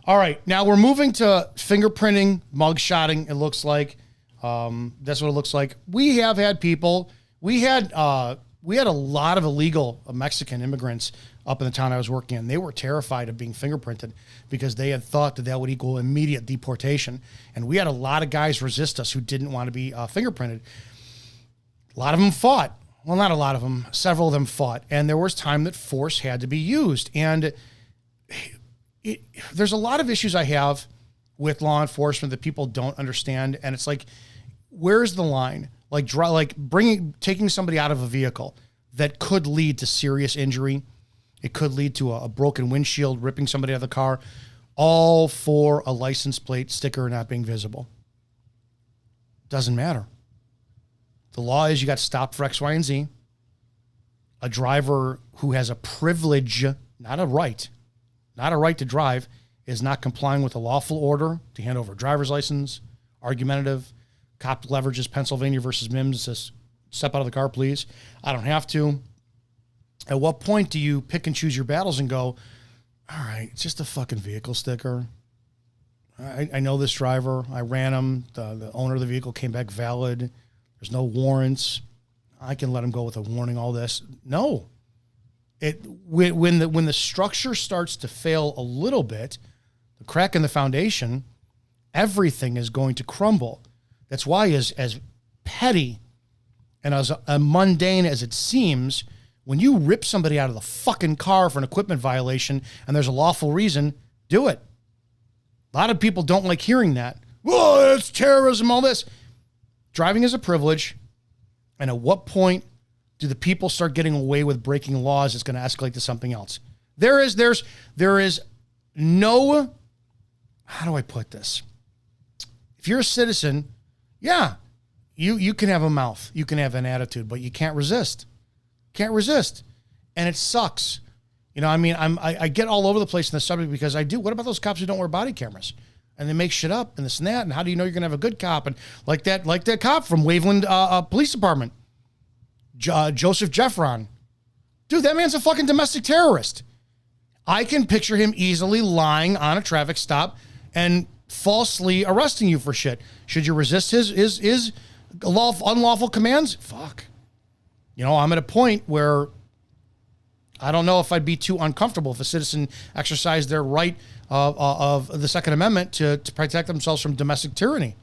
All right, now we're moving to fingerprinting, mugshotting. It looks like that's what it looks like. We have had people. We had a lot of illegal Mexican immigrants up in the town I was working in. They were terrified of being fingerprinted because they had thought that would equal immediate deportation. And we had a lot of guys resist us who didn't want to be fingerprinted. A lot of them fought. Well, not a lot of them. Several of them fought. And there was time that force had to be used. And there's a lot of issues I have with law enforcement that people don't understand. And it's like, where's the line? Taking somebody out of a vehicle that could lead to serious injury. It could lead to a broken windshield, ripping somebody out of the car, all for a license plate sticker not being visible. Doesn't matter. The law is you got stopped for X, Y, and Z. A driver who has a privilege, not a right to drive, is not complying with a lawful order to hand over a driver's license. Argumentative. Cop leverages Pennsylvania versus Mims, says, step out of the car, please. I don't have to. At what point do you pick and choose your battles and go, all right, it's just a fucking vehicle sticker. I know this driver. I ran him. The owner of the vehicle came back valid. There's no warrants. I can let him go with a warning, all this. No. When the structure starts to fail a little bit, the crack in the foundation, everything is going to crumble. That's why as petty and as mundane as it seems, when you rip somebody out of the fucking car for an equipment violation and there's a lawful reason, do it. A lot of people don't like hearing that. Whoa, it's terrorism, all this. Driving is a privilege. And at what point do the people start getting away with breaking laws? It's going to escalate to something else. There is no, how do I put this? If you're a citizen, yeah, you can have a mouth, you can have an attitude, but you can't resist. Can't resist. And it sucks. You know, I mean, I get all over the place in the subject because I do. What about those cops who don't wear body cameras? and they make shit up and this and that. And how do you know you're going to have a good cop? And like that cop from Waveland Police Department, Joseph Jeffron. Dude, that man's a fucking domestic terrorist. I can picture him easily lying on a traffic stop and falsely arresting you for shit. Should you resist his unlawful commands? Fuck. You know, I'm at a point where I don't know if I'd be too uncomfortable if a citizen exercised their right of the Second Amendment to protect themselves from domestic tyranny.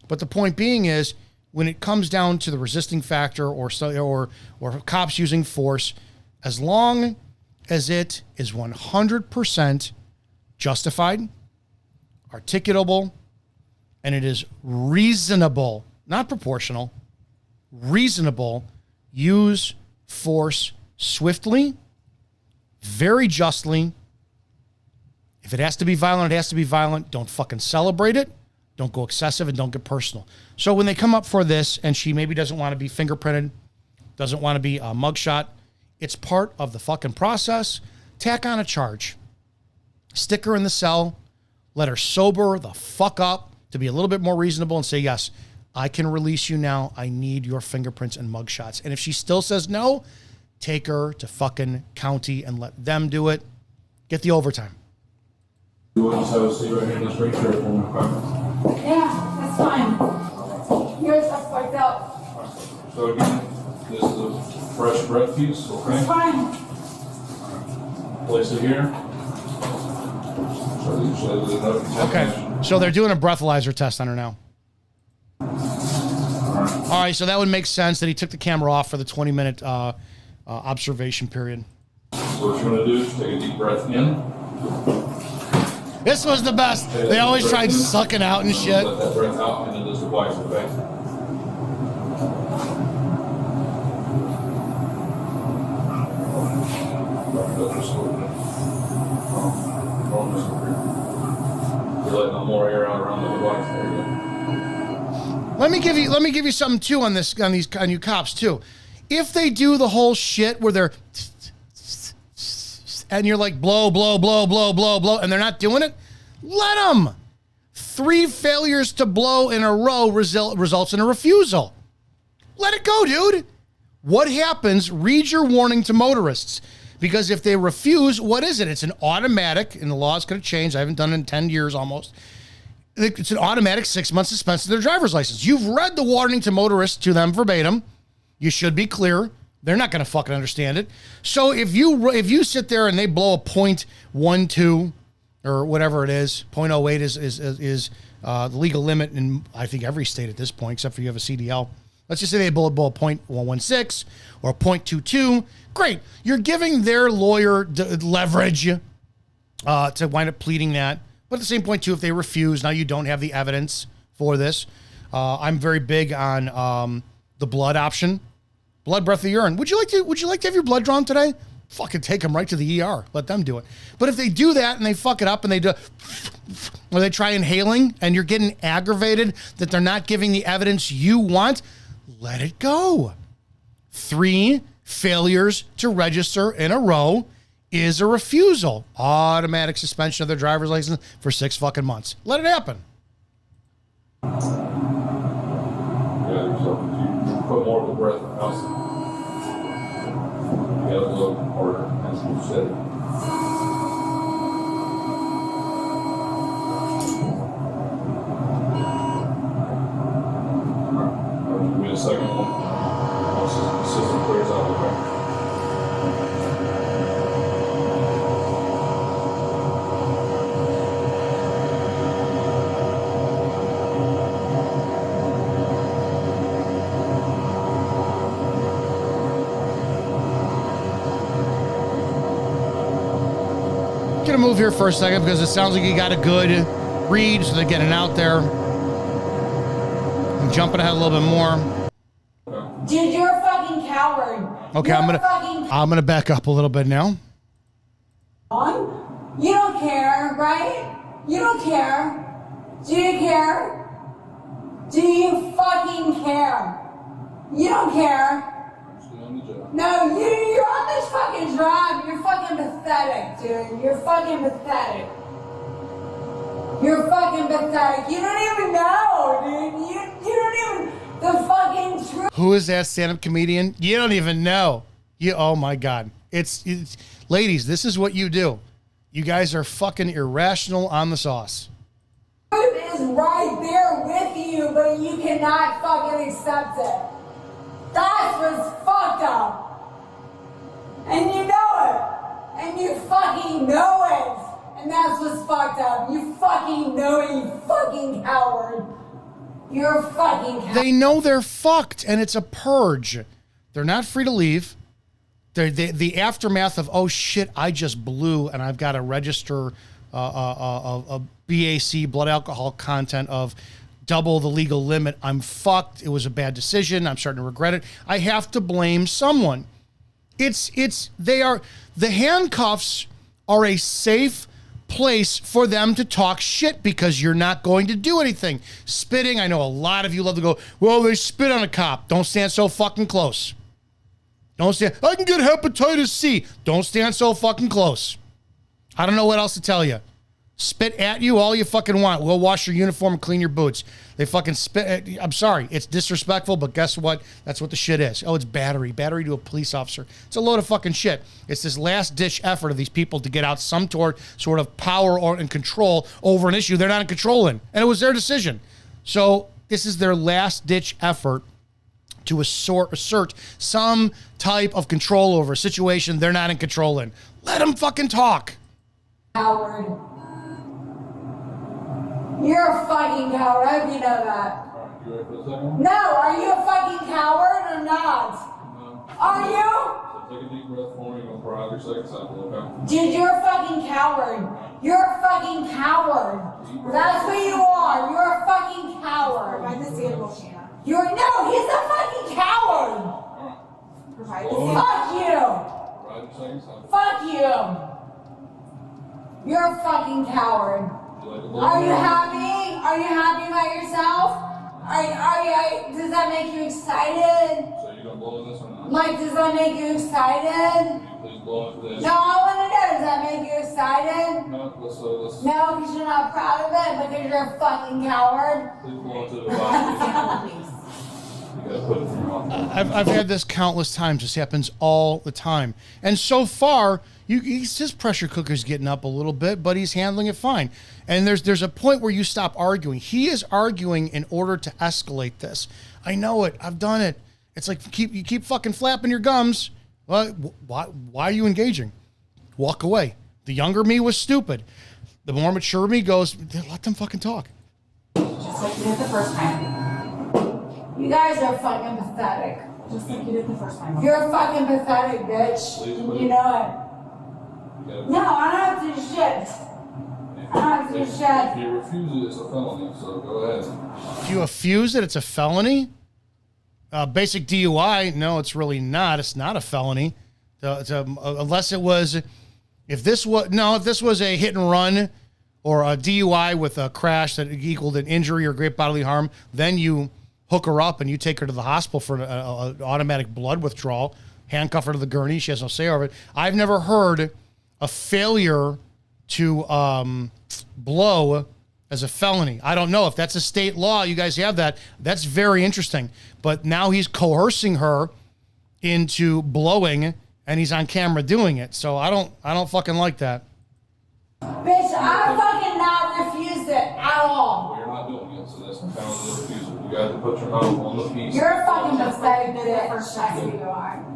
But the point being is, when it comes down to the resisting factor or cops using force, as long as it is 100% justified, articulable, and it is reasonable, not proportional, reasonable, use force swiftly, very justly. If it has to be violent, it has to be violent. Don't fucking celebrate it. Don't go excessive and don't get personal. So when they come up for this and she maybe doesn't want to be fingerprinted, doesn't want to be a mugshot, it's part of the fucking process. Tack on a charge. Stick her in the cell. Let her sober the fuck up to be a little bit more reasonable and say, yes, I can release you now. I need your fingerprints and mugshots. And if she still says no, take her to fucking county and let them do it. Get the overtime. You want us to have a seat right here? Just right here for me. Yeah, that's fine. Yours are fucked up. So again, this is a fresh breath piece, okay? It's fine. Place it here. Okay, so they're doing a breathalyzer test on her now. All right, so that would make sense that he took the camera off for the 20-minute observation period. So what you're going to do is take a deep breath in. This was the best. They always tried sucking out and shit. Let that breath out and then just twice, okay? You're letting more air out around the device. There you go. Let me give you something too on you cops too. If they do the whole shit where they're and you're like blow, blow, blow, blow, blow, blow, and they're not doing it, let them. 3 failures to blow in a row results in a refusal. Let it go, dude. What happens? Read your warning to motorists. Because if they refuse, what is it? It's an automatic, and the law is going to change. I haven't done it in 10 years almost. It's an automatic 6-month suspension of their driver's license. You've read the warning to motorists to them verbatim. You should be clear. They're not going to fucking understand it. So if you sit there and they blow a .12 or whatever it is, 0.08 is the legal limit in I think every state at this point, except for you have a CDL. Let's just say they blow a .116 or a .22. Great. You're giving their lawyer leverage to wind up pleading that. But at the same point, too, if they refuse, now you don't have the evidence for this. I'm very big on the blood option. Blood, breath, or urine. Would you like to have your blood drawn today? Fucking take them right to the ER. Let them do it. But if they do that and they fuck it up and they do, or they try inhaling and you're getting aggravated that they're not giving the evidence you want, let it go. 3 failures to register in a row is a refusal. Automatic suspension of their driver's license for 6 fucking months. Let it happen. Yeah, you put more of the breath out. Yeah, a little harder, as you said. Give me a second one. Once the system clears out, okay? Gonna move here for a second because it sounds like you got a good read, so they're getting out there. I'm jumping ahead a little bit more. Dude, you're a fucking coward. Okay, I'm gonna back up a little bit now. You don't care, right? You don't care. Do you care? Do you fucking care? You don't care. No, you're on this fucking drive. You're fucking pathetic, dude. You're fucking pathetic. You're fucking pathetic. You don't even know, dude. You don't even, the fucking truth. Who is that stand-up comedian? You don't even know. Oh my God. It's ladies, this is what you do. You guys are fucking irrational on the sauce. Truth is right there with you, but you cannot fucking accept it. That's what's fucked up. And you know it. And you fucking know it. And that's what's fucked up. You fucking know it, you fucking coward. You're a fucking coward. They know they're fucked, and it's a purge. They're not free to leave. The aftermath of, oh shit, I just blew, and I've got to register a BAC, blood alcohol content of double the legal limit. I'm fucked. It was a bad decision. I'm starting to regret it. I have to blame someone. The handcuffs are a safe place for them to talk shit because you're not going to do anything. Spitting, I know a lot of you love to go, well, they spit on a cop. Don't stand so fucking close. Don't stand, I can get hepatitis C. Don't stand so fucking close. I don't know what else to tell you. Spit at you all you fucking want. We'll wash your uniform and clean your boots. They fucking spit. I'm sorry. It's disrespectful, but guess what? That's what the shit is. Oh, it's battery. Battery to a police officer. It's a load of fucking shit. It's this last-ditch effort of these people to get out some sort of power and control over an issue they're not in control in. And it was their decision. So this is their last-ditch effort to assert some type of control over a situation they're not in control in. Let them fucking talk. Coward. You're a fucking coward. I hope you know that. You ready for the second one? No, are you a fucking coward or not? No. Are you? So take a deep breath for me. You're going to pour out your second sample, okay? Dude, you're a fucking coward. You're a fucking coward. That's what you are. You're a fucking coward. Provide the sample, Shanna. He's a fucking coward. Provide the Well, sample. Fuck you. Provide your second sample. Fuck you. You're a fucking coward. You like to blow Are you it? happy? Are you happy about yourself? Does that make you excited? So you going to blow this or not? Like, does that make you excited? Will you please blow it for this? No, I want to know, does that make you excited? No, let's No, because you're not proud of it, because you're a fucking coward. please blow it to the device. You got to put it in your mouth. I've had this countless times. This happens all the time. And so far, his pressure cooker's getting up a little bit, but he's handling it fine. And there's a point where you stop arguing. He is arguing in order to escalate this. I know it. I've done it. It's like you keep fucking flapping your gums. Well, why are you engaging? Walk away. The younger me was stupid. The more mature me goes, let them fucking talk. Just like you did the first time. You guys are fucking pathetic. Just like you did the first time. You're fucking pathetic, bitch. You know it. No, I don't have to do shit. I don't have to do shit. If you refuse it, it's a felony, so go ahead. If you refuse it, it's a felony? Basic DUI, no, it's really not. It's not a felony. Unless it was, if this was a hit and run or a DUI with a crash that equaled an injury or great bodily harm, then you hook her up and you take her to the hospital for an automatic blood withdrawal, handcuff her to the gurney. She has no say over it. I've never heard a failure to blow as a felony. I don't know if that's a state law. You guys have that. That's very interesting. But now he's coercing her into blowing, and he's on camera doing it. So I don't fucking like that. Bitch, I fucking not refuse it at all. Well, you're not doing it, so that's a felony refusal. You got to put your mouth on the piece. You're a fucking pathetic You did the first bitch. time. You are.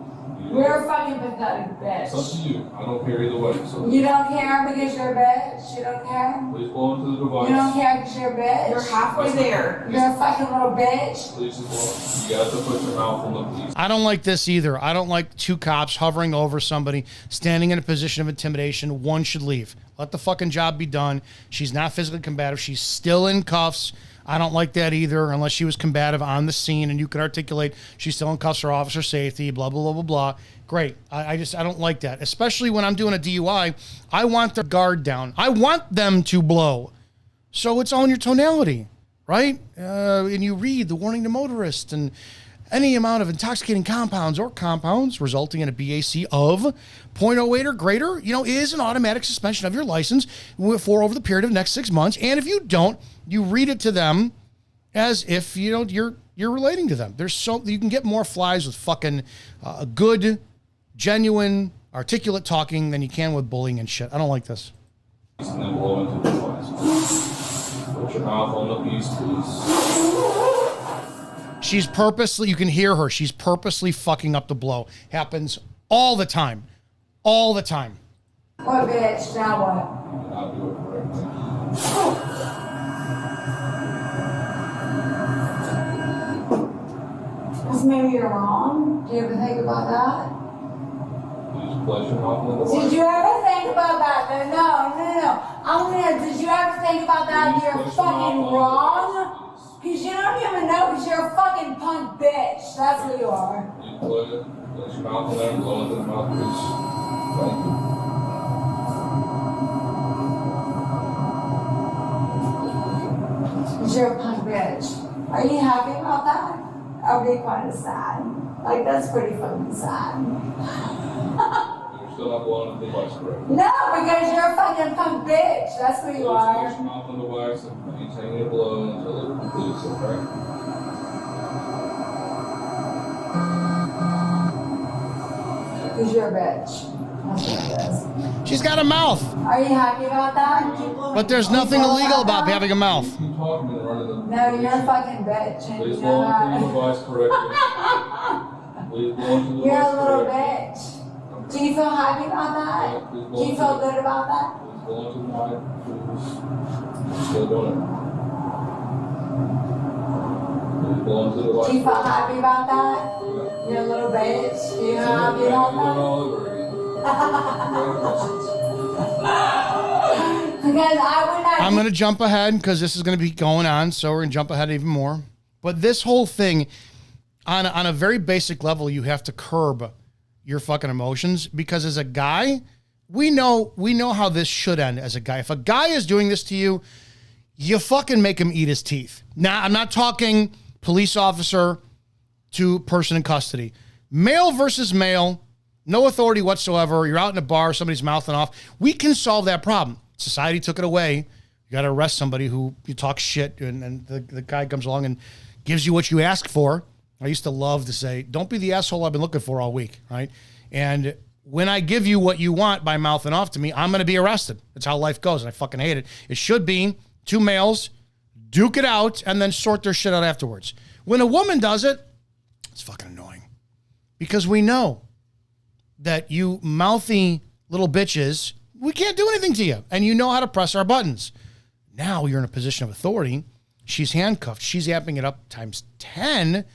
You're a fucking pathetic It's up bitch. to you. I don't care either way. So You don't care because you're a bitch. You don't care. please blow into the device. You don't care because you're a bitch. You're halfway there. You're a fucking little bitch. Please just blow. You got to put your mouth on the piece. I don't like this either. I don't like two cops hovering over somebody, standing in a position of intimidation. One should leave. Let the fucking job be done. She's not physically combative. She's still in cuffs. I don't like that either, unless she was combative on the scene and you can articulate she's still in cuffs for officer safety, blah, blah, blah, blah, blah. Great. I don't like that. Especially when I'm doing a DUI, I want their guard down. I want them to blow. So it's all in your tonality, right? And you read the warning to motorists and any amount of intoxicating compounds or compounds resulting in a BAC of 0.08 or greater, is an automatic suspension of your license for over the period of the next 6 months. And if you don't, you read it to them as if, you're relating to them. You can get more flies with fucking good, genuine, articulate talking than you can with bullying and shit. I don't like this. And then blow into the device. Put your mouth on the piece, please. She's purposely, you can hear her, she's purposely fucking up the blow. Happens all the time. All the time. What, bitch? Now what? I'll do it correctly. Because maybe you're wrong. Do you ever think about that? Please place your mouth on the device. Did you ever think about that? No. Did you ever think about that? You're fucking wrong? Because you don't even know, because you're a fucking punk bitch. That's who you are. You place your mouth on there and blow into the mouthpiece. Thank you. Because you're a punk bitch. Are you happy about that? I'll be quite sad. Like, that's pretty fucking sad. You're still not blowing into the device correctly. No, because you're a fucking punk bitch. That's who you are. Place your mouth on the device and maintain your blow until it completes, okay? Because you're a bitch. That's what it is. She's got a mouth. Are you happy about that? But there's nothing illegal about having a mouth. Keep talking and running the... No, you're a fucking bitch. And Please you blow know into the that. device correctly. Please blow into the You're device a little correctly. bitch. Do you feel happy about that? Do you feel good about that? Please blow into the mic, please. Still doing it. Please blow into the device. Do you feel happy about that? You're a little bitch. Do you feel happy about that? Because I would not. I'm going to jump ahead because this is going to be going on, so we're going to jump ahead even more. But this whole thing, on a very basic level, you have to curb your fucking emotions, because as a guy, we know how this should end as a guy. If a guy is doing this to you, you fucking make him eat his teeth. Now, I'm not talking police officer to person in custody. Male versus male, no authority whatsoever. You're out in a bar, somebody's mouthing off. We can solve that problem. Society took it away. You got to arrest somebody who you talk shit, and the guy comes along and gives you what you ask for. I used to love to say, don't be the asshole I've been looking for all week, right? And when I give you what you want by mouthing off to me, I'm going to be arrested. That's how life goes, and I fucking hate it. It should be two males, duke it out, and then sort their shit out afterwards. When a woman does it, it's fucking annoying. Because we know that you mouthy little bitches, we can't do anything to you, and you know how to press our buttons. Now you're in a position of authority. She's handcuffed. She's amping it up times 10.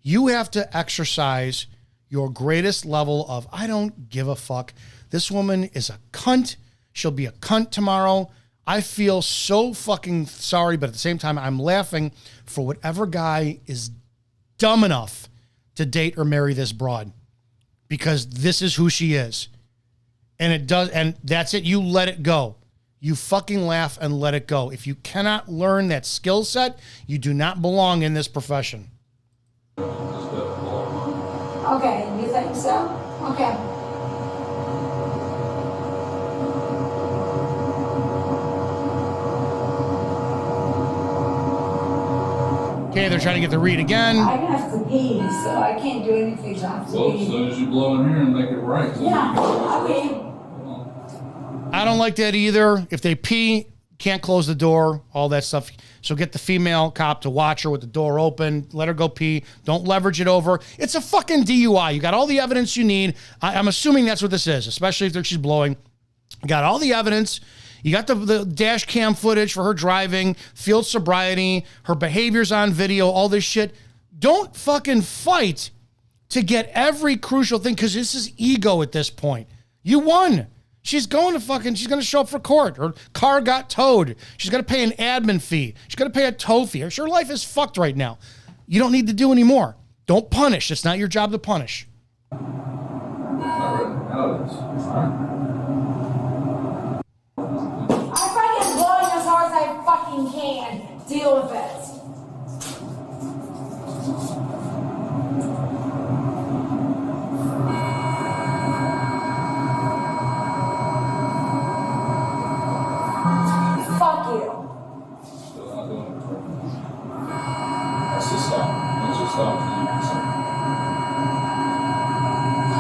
You have to exercise your greatest level of, I don't give a fuck. This woman is a cunt. She'll be a cunt tomorrow. I feel so fucking sorry, but at the same time, I'm laughing for whatever guy is dumb enough to date or marry this broad, because this is who she is. And it does, and that's it. You let it go. You fucking laugh and let it go. If you cannot learn that skill set, you do not belong in this profession. Okay, you think so? Okay. Okay, they're trying to get the read again. I have to pee, so I can't do anything till I have to Well, as pee. soon as you blow in here and make it right. Yeah, okay. I don't like that either. If they pee, can't close the door, all that stuff. So get the female cop to watch her with the door open, let her go pee. Don't leverage it over. It's a fucking DUI. You got all the evidence you need. I'm assuming that's what this is, especially if she's blowing. You got all the evidence. You got the dash cam footage for her driving, field sobriety, her behaviors on video, all this shit. Don't fucking fight to get every crucial thing, because this is ego at this point. You won. She's going to show up for court. Her car got towed. She's going to pay an admin fee. She's going to pay a tow fee. Her life is fucked right now. You don't need to do any more. Don't punish. It's not your job to punish. All right, now it is. All right. I'm fucking blowing as hard as I fucking can. Deal with it.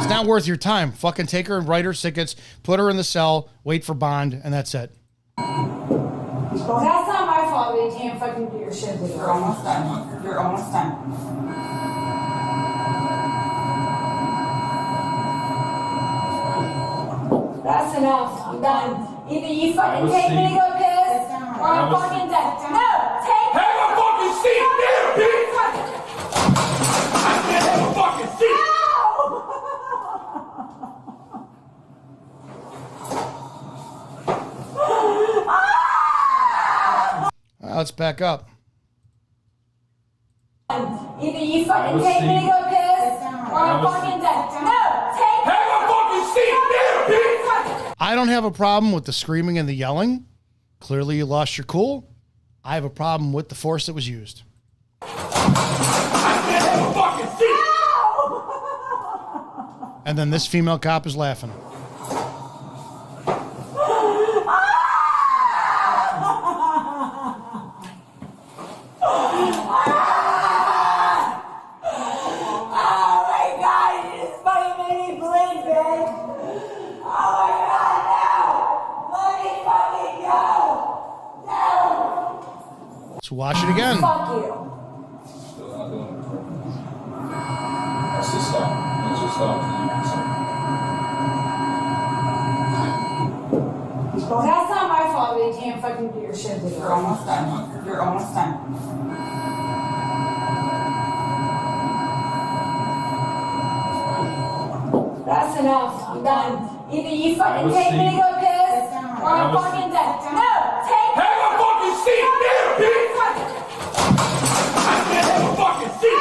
It's not worth your time. Fucking take her and write her tickets, put her in the cell, wait for bond, and that's it. Well, that's not my fault that you can't fucking do your shit with her. You're almost done. You're almost done. That's enough. I'm done. Either you fucking take me to go piss, or I'm fucking dead. No, take me. Have a fucking seat there, bitch! I said have a fucking seat! Let's back up. Either you fucking take me to go piss, or I'm fucking dead. No, take me. Have a fucking seat there, bitch! I don't have a problem with the screaming and the yelling. Clearly you lost your cool. I have a problem with the force that was used. I said have a fucking seat! And then this female cop is laughing. Let's watch it again. Fuck you. Still not doing it. Let's just stop. Let's just stop. Well, that's not my fault that you can't fucking do your shit with her. You're almost done. You're almost done. That's enough. I'm done. Either you fucking take me to go piss, or I'm fucking dead. No, take me. Have a fucking seat there, bitch! I said have a fucking seat!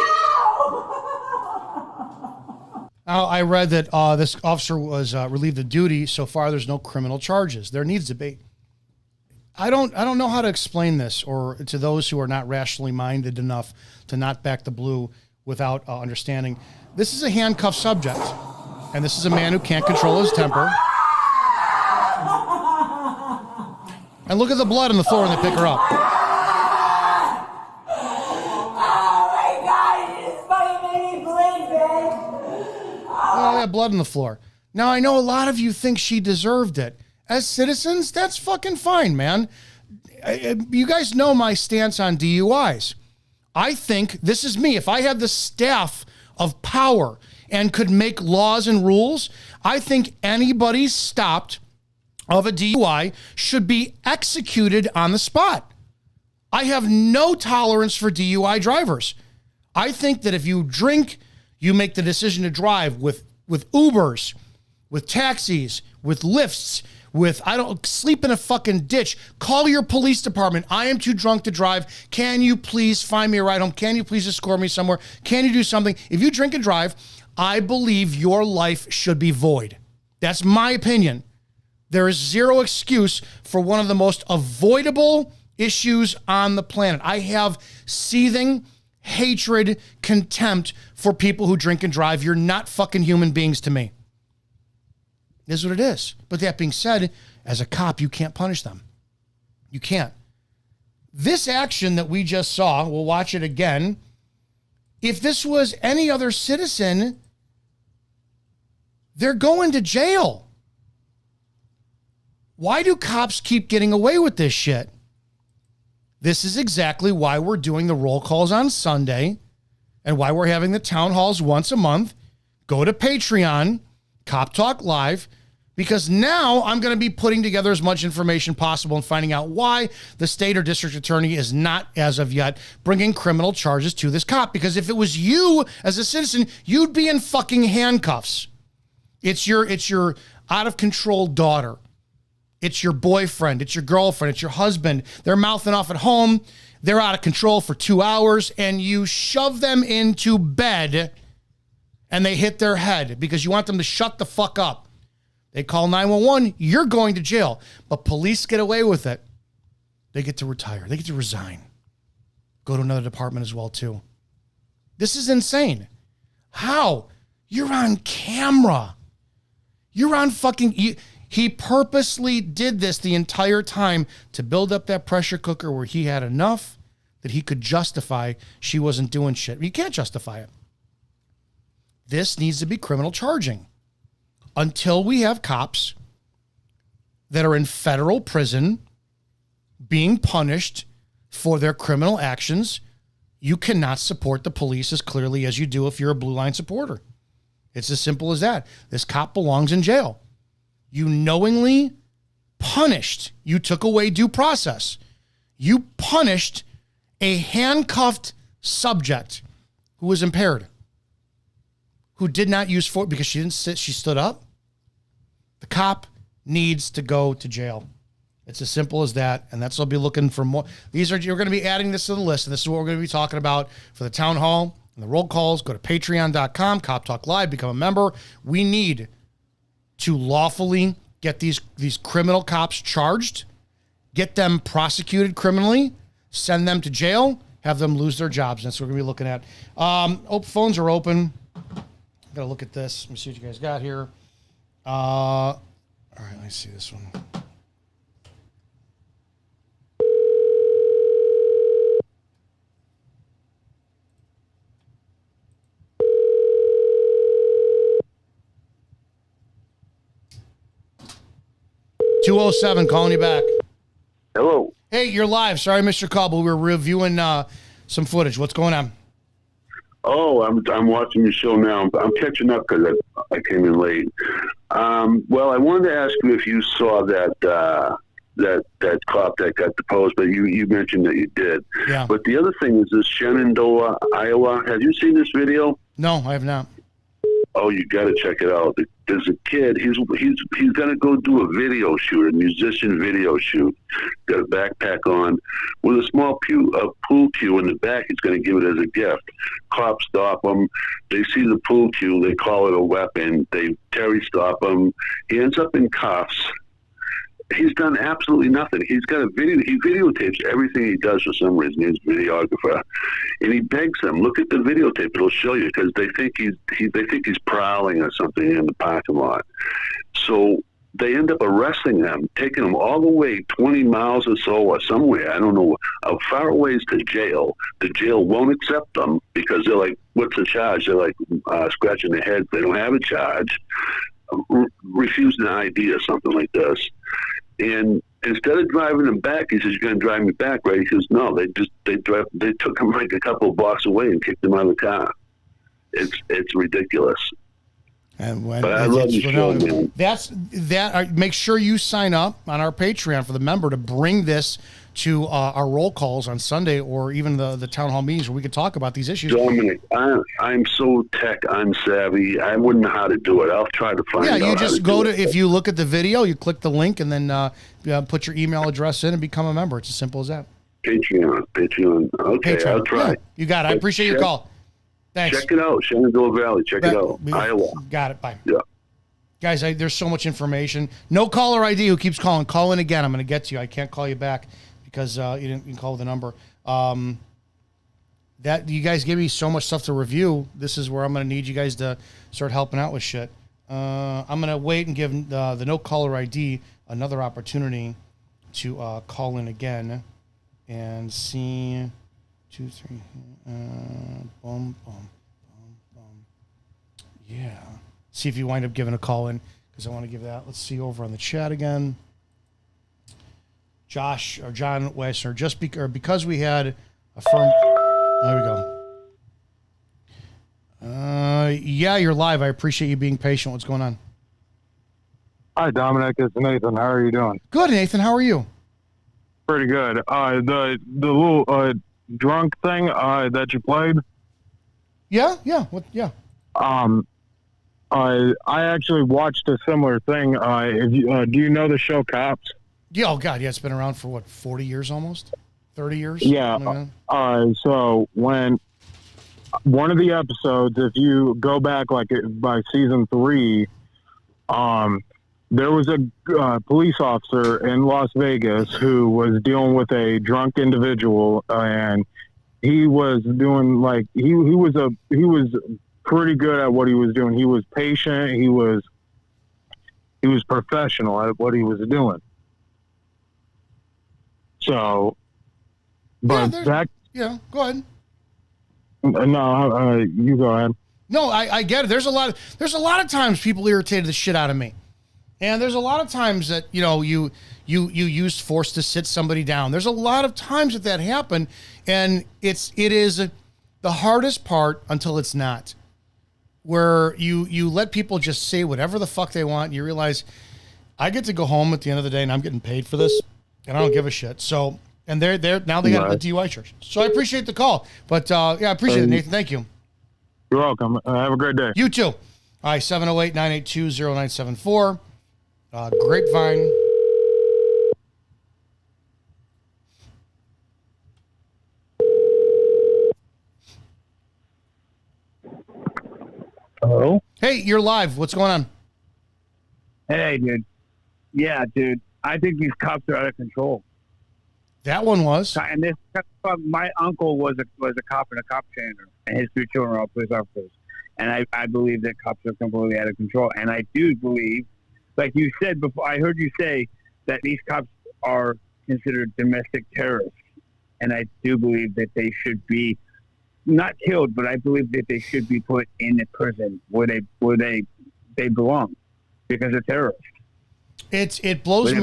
Now, I read that this officer was relieved of duty. So far, there's no criminal charges. There needs to be. I don't know how to explain this, or to those who are not rationally minded enough to not back the blue without understanding. This is a handcuffed subject, and this is a man who can't control his temper. And look at the blood on the floor when they pick her up. Oh, yeah, blood on the floor. Now, I know a lot of you think she deserved it. As citizens, that's fucking fine, man. You guys know my stance on DUIs. I think, this is me, if I had the staff of power and could make laws and rules, I think anybody stopped of a DUI should be executed on the spot. I have no tolerance for DUI drivers. I think that if you drink, you make the decision to drive with Ubers, with taxis, with lifts, with, I don't, sleep in a fucking ditch. Call your police department. I am too drunk to drive. Can you please find me a ride home? Can you please escort me somewhere? Can you do something? If you drink and drive, I believe your life should be void. That's my opinion. There is zero excuse for one of the most avoidable issues on the planet. I have seething hatred, contempt for people who drink and drive. You're not fucking human beings to me. It is what it is. But that being said, as a cop, you can't punish them. You can't. This action that we just saw, we'll watch it again. If this was any other citizen, they're going to jail. Why do cops keep getting away with this shit? This is exactly why we're doing the roll calls on Sunday and why we're having the town halls once a month. Go to Patreon, Cop Talk Live, because now I'm going to be putting together as much information possible and finding out why the state or district attorney is not, as of yet, bringing criminal charges to this cop. Because if it was you as a citizen, you'd be in fucking handcuffs. It's your out of control daughter. It's your boyfriend. It's your girlfriend. It's your husband. They're mouthing off at home. They're out of control for 2 hours, and you shove them into bed and they hit their head because you want them to shut the fuck up. They call 911. You're going to jail. But police get away with it. They get to retire. They get to resign. Go to another department as well, too. This is insane. How? You're on camera. You're on fucking... He purposely did this the entire time to build up that pressure cooker where he had enough that he could justify she wasn't doing shit. You can't justify it. This needs to be criminal charging. until we have cops that are in federal prison being punished for their criminal actions, you cannot support the police as clearly as you do if you're a Blue Line supporter. It's as simple as that. This cop belongs in jail. You knowingly punished. You took away due process. You punished a handcuffed subject who was impaired, who did not use force because she didn't sit, she stood up. The cop needs to go to jail. It's as simple as that, and that's what I'll be looking for more. You're going to be adding this to the list, and this is what we're going to be talking about for the town hall and the roll calls. Go to patreon.com, Cop Talk Live, become a member. We need to lawfully get these criminal cops charged, get them prosecuted criminally, send them to jail, have them lose their jobs. That's what we're going to be looking at. Phones are open. Got to look at this. Let me see what you guys got here. All right, let me see this one. $207 calling you back. Hello. Hey, you're live. Sorry I missed your call, but we were reviewing some footage. What's going on? Oh, I'm watching the show now. I'm catching up because I came in late. Well, I wanted to ask you if you saw that cop that got deposed, but you mentioned that you did. Yeah. But the other thing is this Shenandoah, Iowa. Have you seen this video? No, I have not. Oh, you got to check it out. There's a kid. He's going to go do a video shoot, a musician video shoot. Got a backpack on with a small pool cue in the back. He's going to give it as a gift. Cops stop him. They see the pool cue. They call it a weapon. They Terry stop him. He ends up in cuffs. He's done absolutely nothing. He's got a video. He videotapes everything he does for some reason. He's a videographer, and he begs them, "Look at the videotape. It'll show you," because they think he's prowling or something in the parking lot. So they end up arresting them, taking them all the way 20 miles or so, or somewhere. I don't know how far away is to jail. The jail won't accept them because they're like, "What's the charge?" They're like scratching their heads. They don't have a charge. Refusing an ID or something like this. And instead of driving him back, he says, "You're going to drive me back, right?" He says, "No." They took him like a couple of blocks away and kicked him out of the car. It's ridiculous. And when but I love the show, man. Make sure you sign up on our Patreon for the member to bring this to our roll calls on Sunday, or even the town hall meetings where we could talk about these issues. Dominic, I'm so tech unsavvy. I wouldn't know how to do it. I'll try to find out. Yeah, you just go to, if you look at the video, you click the link and then put your email address in and become a member. It's as simple as that. Patreon. Okay, Patreon. I'll try. Yeah, you got it. I appreciate your call. Thanks. Check it out. Shenandoah Valley. Check it out. Iowa. Got it. Bye. Yeah. Guys, there's so much information. No caller ID who keeps calling. Call in again. I'm going to get to you. I can't call you back because you can call the number. That you guys give me so much stuff to review. This is where I'm going to need you guys to start helping out with shit. I'm going to wait and give the no caller ID another opportunity to call in again and see 2, 3. Boom. Yeah. See if you wind up giving a call in because I want to give that. Let's see over on the chat again. Josh or John Wessner, because we had a firm. There we go. Yeah, you're live. I appreciate you being patient. What's going on? Hi, Dominic. It's Nathan. How are you doing? Good, Nathan. How are you? Pretty good. The little drunk thing that you played. Yeah. What? Yeah. I actually watched a similar thing. Do you know the show Cops? Yeah. Oh God. Yeah. It's been around for what, 40 years almost, 30 years. Yeah. So when one of the episodes, if you go back by season 3, there was a police officer in Las Vegas who was dealing with a drunk individual, and he was doing he was pretty good at what he was doing. He was patient. He was professional at what he was doing. So, but yeah, go ahead. No, you go ahead. No, I get it. There's a lot of times people irritated the shit out of me. And there's a lot of times that, you used force to sit somebody down. There's a lot of times that happened, and it is the hardest part until it's not. Where you let people just say whatever the fuck they want. And you realize I get to go home at the end of the day and I'm getting paid for this and I don't give a shit. So, and they're now they got the DUI charge. So I appreciate the call, but I appreciate it, Nathan. Thank you. You're welcome. Have a great day. You too. All right. 708-982-0974. Grapevine. Hello? Hey, you're live. What's going on? Hey, dude. Yeah, dude. I think these cops are out of control. That one was. And this, my uncle was a cop in a cop center, and his 2 children are all police officers. And I believe that cops are completely out of control. And I do believe, like you said before, I heard you say that these cops are considered domestic terrorists. And I do believe that they should be not killed, but I believe that they should be put in a prison where they belong, because they're terrorists. It blows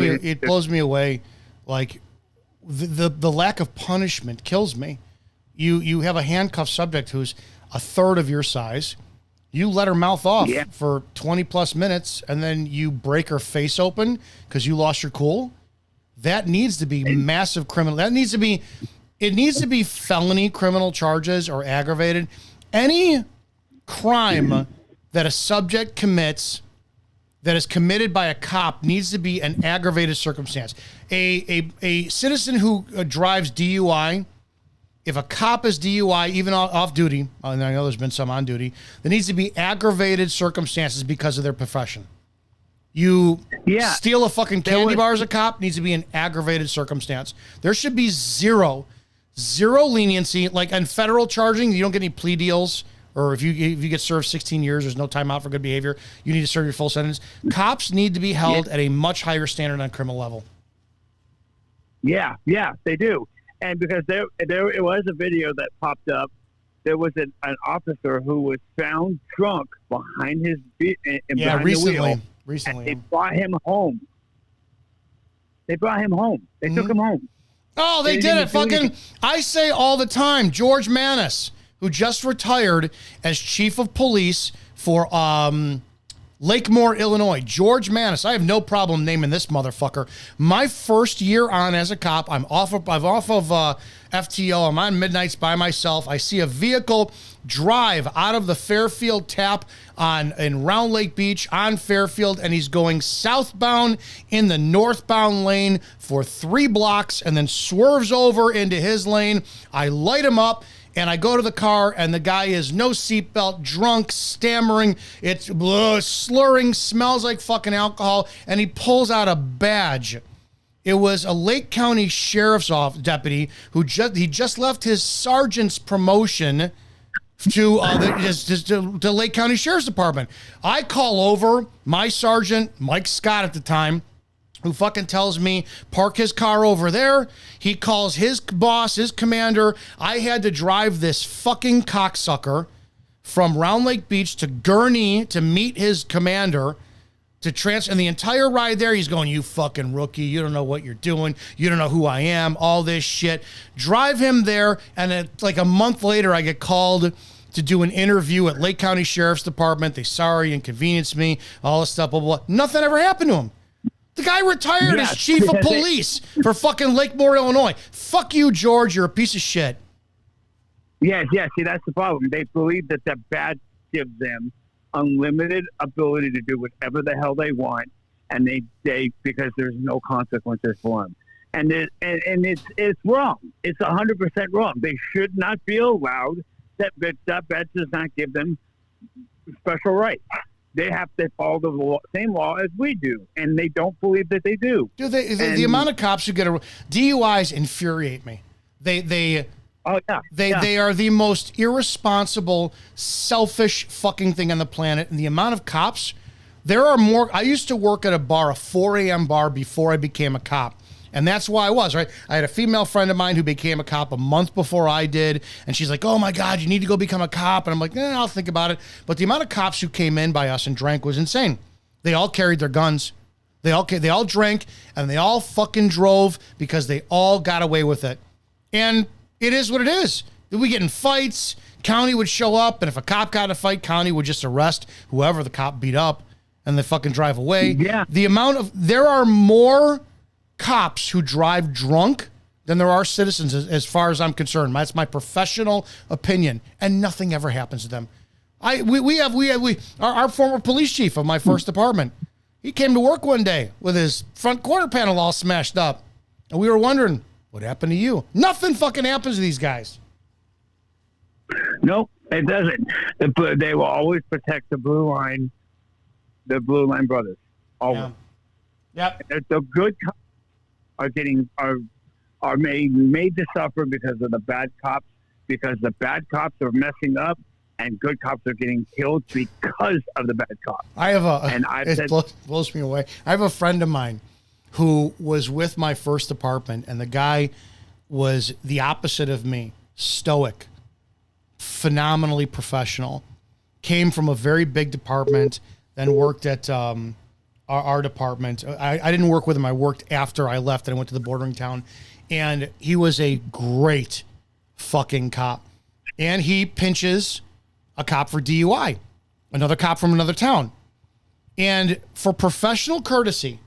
me away. Like the lack of punishment kills me. You have a handcuffed subject who's a third of your size. You let her mouth off for 20 plus minutes, and then you break her face open because you lost your cool. That needs to be massive criminal. It needs to be felony criminal charges or aggravated. Any crime that a subject commits that is committed by a cop needs to be an aggravated circumstance. A citizen who drives DUI, if a cop is DUI, even off duty, and I know there's been some on duty, there needs to be aggravated circumstances because of their profession. You steal a fucking candy bar as a cop, needs to be an aggravated circumstance. There should be zero leniency. Like in federal charging, you don't get any plea deals, or if you get served 16 years, there's no time out for good behavior. You need to serve your full sentence. Cops need to be held at a much higher standard on criminal level. Yeah, they do. And because there it was a video that popped up. There was an officer who was found drunk behind his behind the wheel. Recently, they brought him home. They took him home. Oh, they did it. Fucking, I say all the time, George Manis, who just retired as chief of police for Lakemore, Illinois. George Manis. I have no problem naming this motherfucker. My first year on as a cop, I'm off of FTO. I'm on midnights by myself. I see a vehicle drive out of the Fairfield tap in Round Lake Beach on Fairfield, and he's going southbound in the northbound lane for 3 blocks and then swerves over into his lane. I light him up. And I go to the car, and the guy is no seatbelt, drunk, stammering, it's slurring, smells like fucking alcohol, and he pulls out a badge. It was a Lake County Sheriff's Office deputy who just left his sergeant's promotion to the Lake County Sheriff's Department. I call over my sergeant, Mike Scott at the time, who fucking tells me, park his car over there. He calls his boss, his commander. I had to drive this fucking cocksucker from Round Lake Beach to Gurnee to meet his commander to transfer. And the entire ride there, he's going, you fucking rookie. You don't know what you're doing. You don't know who I am. All this shit. Drive him there. And like a month later, I get called to do an interview at Lake County Sheriff's Department. They inconvenienced me, all this stuff, blah, blah, blah. Nothing ever happened to him. The guy retired as chief of police for fucking Lakemore, Illinois. Fuck you, George. You're a piece of shit. Yes. See, that's the problem. They believe that the badge gives them unlimited ability to do whatever the hell they want, and they because there's no consequences for them. And it's wrong. It's 100% wrong. They should not be allowed. That badge does not give them special rights. They have to follow the same law as we do, and they don't believe that they do. The amount of cops who get DUIs infuriate me. They are the most irresponsible, selfish fucking thing on the planet. And the amount of cops, there are more. I used to work at a 4 a.m. bar before I became a cop. And that's why I was, right? I had a female friend of mine who became a cop a month before I did. And she's like, oh my God, you need to go become a cop. And I'm like, I'll think about it. But the amount of cops who came in by us and drank was insane. They all carried their guns. They all drank and they all fucking drove because they all got away with it. And it is what it is. We get in fights. County would show up. And if a cop got in a fight, county would just arrest whoever the cop beat up and they fucking drive away. Yeah. There are more cops who drive drunk than there are citizens, as far as I'm concerned. That's my professional opinion, and nothing ever happens to them. Our former police chief of my first department, he came to work one day with his front quarter panel all smashed up, and we were wondering what happened to you. Nothing fucking happens to these guys. Nope, it doesn't. But they will always protect the blue line brothers. Always. Yeah. Yep. The good cops are made to suffer because of the bad cops, because the bad cops are messing up and good cops are getting killed because of the bad cops. Blows me away. I have a friend of mine who was with my first department, and the guy was the opposite of me. Stoic, phenomenally professional, came from a very big department, then worked at our department. I didn't work with him. I worked after I left and I went to the bordering town, and he was a great fucking cop. And he pinches a cop for DUI, another cop from another town. And for professional courtesy,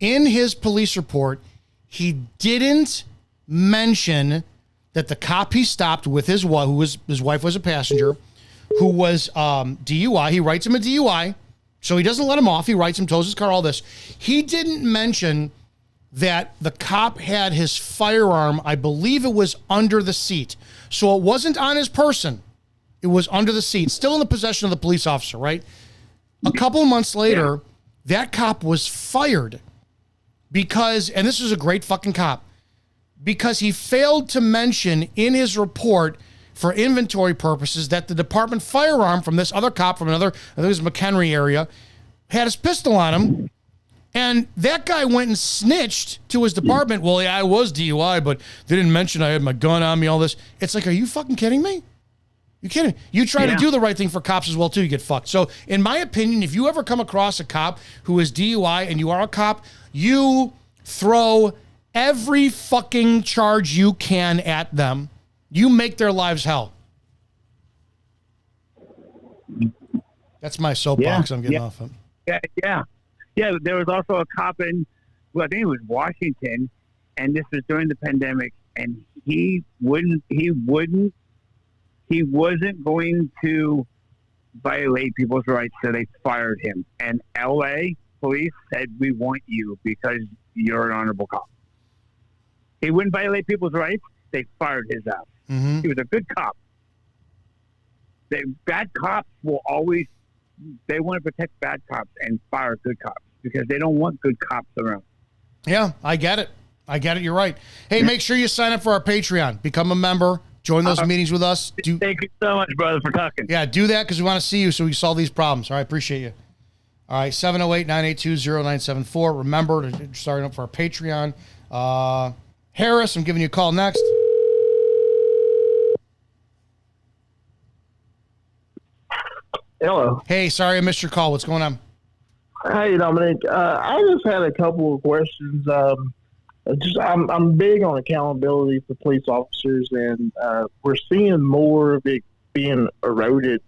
in his police report, he didn't mention that the cop he stopped with his wife was a passenger, who was DUI. He writes him a DUI, so he doesn't let him off. He writes him, tows his car, all this. He didn't mention that the cop had his firearm, I believe it was under the seat. So it wasn't on his person. It was under the seat, still in the possession of the police officer, right? A couple of months later, that cop was fired because, and this is a great fucking cop, because he failed to mention in his report for inventory purposes that the department firearm from this other cop from another, I think it was McHenry area, had his pistol on him. And that guy went and snitched to his department. Well, yeah, I was DUI, but they didn't mention I had my gun on me, all this. It's like, are you fucking kidding me? You kidding? You try to do the right thing for cops as well, too, you get fucked. So, in my opinion, if you ever come across a cop who is DUI and you are a cop, you throw every fucking charge you can at them. You make their lives hell. That's my soapbox I'm getting off of. Yeah, there was also a cop in, I think it was Washington, and this was during the pandemic, and he wasn't going to violate people's rights, so they fired him. And LA police said, we want you because you're an honorable cop. He wouldn't violate people's rights. They fired his ass. Mm-hmm. He was a good cop. Bad cops will always, they want to protect bad cops and fire good cops because they don't want good cops around. Yeah, I get it. You're right. Hey, make sure you sign up for our Patreon. Become a member. Join those meetings with us. Thank you so much, brother, for talking. Yeah, do that because we want to see you so we can solve these problems. All right, appreciate you. All right, 708-982-0974. Remember to sign up for our Patreon. Harris, I'm giving you a call next. Hello. Hey, sorry I missed your call. What's going on? Hey, Dominic. I just had a couple of questions. I'm big on accountability for police officers, and we're seeing more of it being eroded.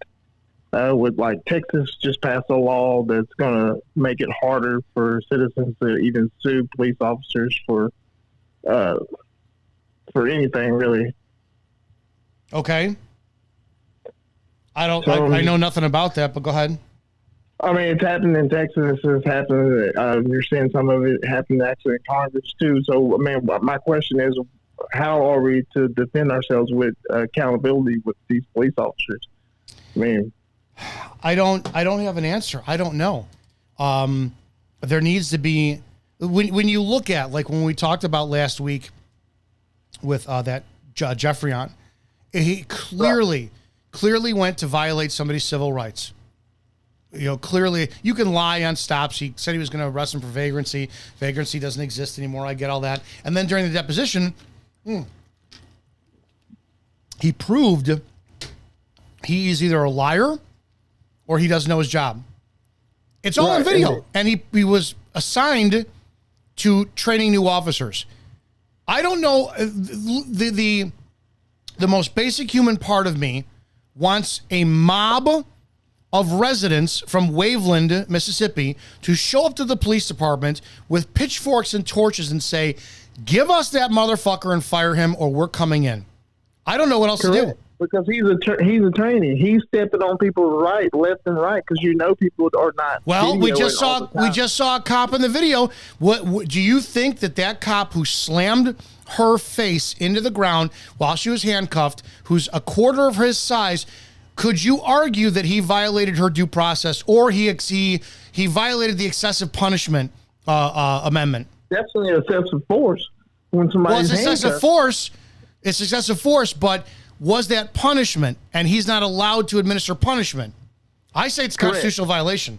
With like Texas just passed a law that's going to make it harder for citizens to even sue police officers for anything really. Okay. I know nothing about that, but go ahead. I mean, it's happened in Texas. It's happened. You're seeing some of it happen actually in Congress too. So, I mean, my question is, how are we to defend ourselves with accountability with these police officers? I mean, I don't have an answer. I don't know. There needs to be, when you look at, like when we talked about last week with that Jeffrey on, he clearly went to violate somebody's civil rights. clearly you can lie on stops. He said he was going to arrest him for vagrancy. Vagrancy doesn't exist anymore. I get all that. And then during the deposition, he proved he is either a liar or he doesn't know his job. It's all on video. And he was assigned to training new officers. I don't know. The most basic human part of me wants a mob of residents from Waveland, Mississippi, to show up to the police department with pitchforks and torches and say, give us that motherfucker and fire him or we're coming in. I don't know what else to do. Because he's a trainee. He's stepping on people left and right, because people are not. Well, we just saw a cop in the video. What do you think that cop who slammed her face into the ground while she was handcuffed, who's a quarter of his size, could you argue that he violated her due process or he violated the excessive punishment amendment? Definitely excessive force when somebody's handcuffed. It's excessive force, but was that punishment? And he's not allowed to administer punishment. I say it's constitutional violation.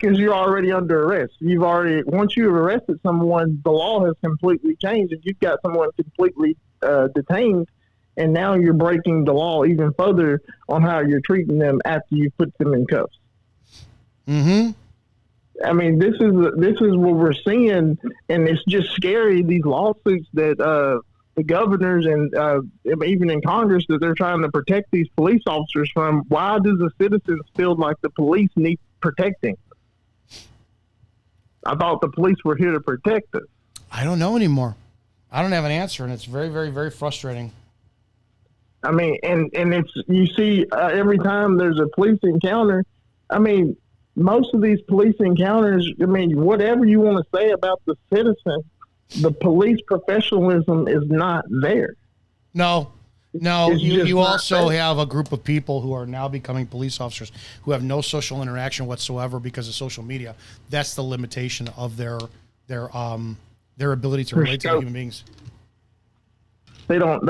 Because you're already under arrest. Once you've arrested someone, the law has completely changed, and you've got someone completely detained. And now you're breaking the law even further on how you're treating them after you put them in cuffs. Mm-hmm. I mean, this is what we're seeing, and it's just scary. These lawsuits that the governors and even in Congress that they're trying to protect these police officers from. Why does the citizens feel like the police need protecting? I thought the police were here to protect us. I don't know anymore. I don't have an answer, and it's very, very, very frustrating. I mean, and it's, you see, every time there's a police encounter, I mean, most of these police encounters, I mean, whatever you want to say about the citizen, the police professionalism is not there. No, you also have a group of people who are now becoming police officers who have no social interaction whatsoever because of social media. That's the limitation of their ability to relate to human beings. They don't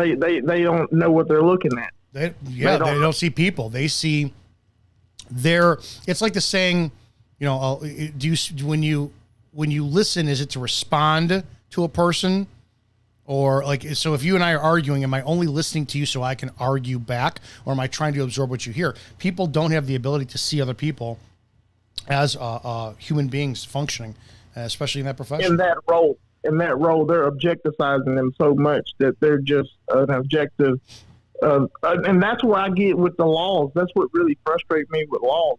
know what they're looking at. They don't see people. They see it's like the saying, when you listen, is it to respond to a person? Or so if you and I are arguing, am I only listening to you so I can argue back? Or am I trying to absorb what you hear? People don't have the ability to see other people as human beings functioning, especially in that profession. In that role, they're objectifying them so much that they're just an objective. And that's what I get with the laws. That's what really frustrates me with laws.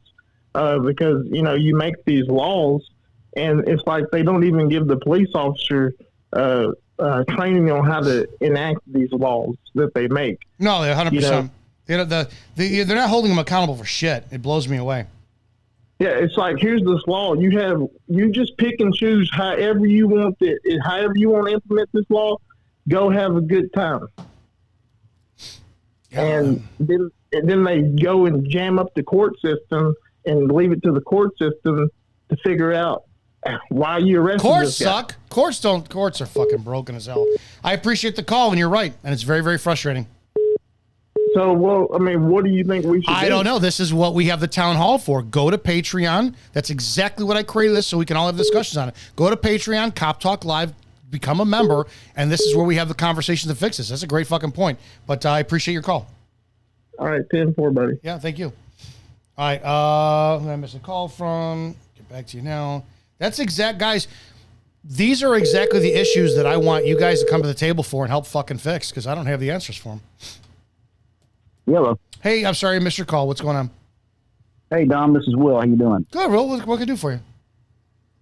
Because, you make these laws and it's like they don't even give the police officer training on how to enact these laws that they make. No, 100%. They're not holding them accountable for shit. It blows me away. Yeah, it's like, here's this law. You just pick and choose however you want to implement this law. Go have a good time. Yeah. And then they go and jam up the court system and leave it to the court system to figure out why you arrested this guy. Courts suck. Courts are fucking broken as hell. I appreciate the call, and you're right, and it's very, very frustrating. So, what do you think we should do? I don't know. This is what we have the town hall for. Go to Patreon. That's exactly what I created this, so we can all have discussions on it. Go to Patreon, Cop Talk Live, become a member, and this is where we have the conversation to fix this. That's a great fucking point. But I appreciate your call. All right, 10-4, buddy. Yeah, thank you. All right, I missed a call from. Get back to you now. Guys, these are exactly the issues that I want you guys to come to the table for and help fucking fix, because I don't have the answers for them. Hello. Hey, I'm sorry I missed your call. What's going on? Hey, Dom, this is Will. How you doing? Good, Will. What can I do for you?